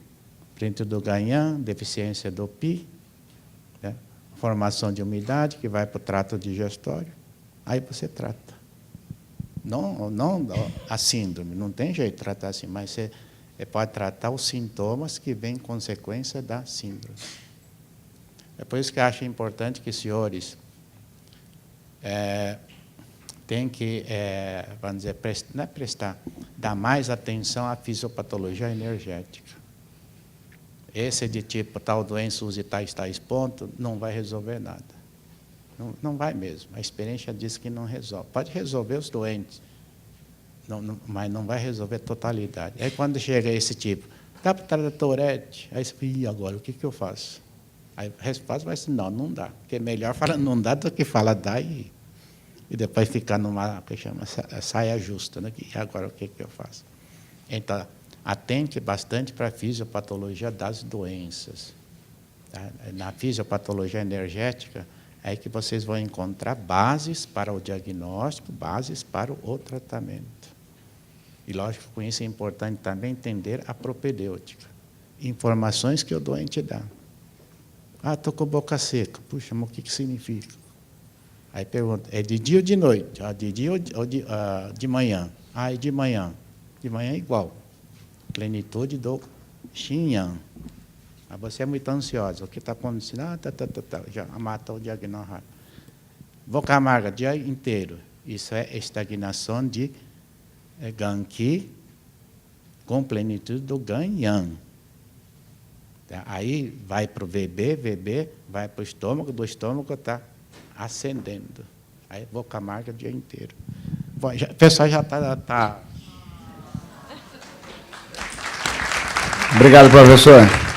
Plenitude do Ganham, deficiência do Pi, né? Formação de umidade, que vai para o trato digestório, aí você trata. Não a síndrome, não tem jeito de tratar assim, mas você pode tratar os sintomas que vêm em consequência da síndrome. É por isso que eu acho importante que os senhores têm que, vamos dizer, não é prestar, dar mais atenção à fisiopatologia energética. Esse de tipo, tal doença use tais pontos, não vai resolver nada. Não vai mesmo. A experiência diz que não resolve. Pode resolver os doentes, mas não vai resolver a totalidade. Aí, quando chega esse tipo, dá para tratar Tourette? Aí você fala, e agora, o que eu faço? Aí a resposta vai ser, não dá. Porque é melhor falar não dá do que falar dá e depois ficar numa, que chama, saia justa. Né? E agora, o que eu faço? Então, atente bastante para a fisiopatologia das doenças. Tá? Na fisiopatologia energética, é aí que vocês vão encontrar bases para o diagnóstico, bases para o tratamento. E, lógico, com isso é importante também entender a propedêutica. Informações que o doente dá. Estou com boca seca. Puxa, mas o que significa? Aí pergunta, é de dia ou de noite? De dia ou de manhã? É de manhã. De manhã é igual. Plenitude do Xinyan. Você é muito ansiosa. O que está acontecendo? Já mata o diagnóstico. Boca amarga, o dia inteiro. Isso é estagnação de Ganqi com plenitude do Ganyan. Aí vai para o VB vai para o estômago, do estômago está ascendendo. Aí boca amarga o dia inteiro. O pessoal já está... Obrigado, professor.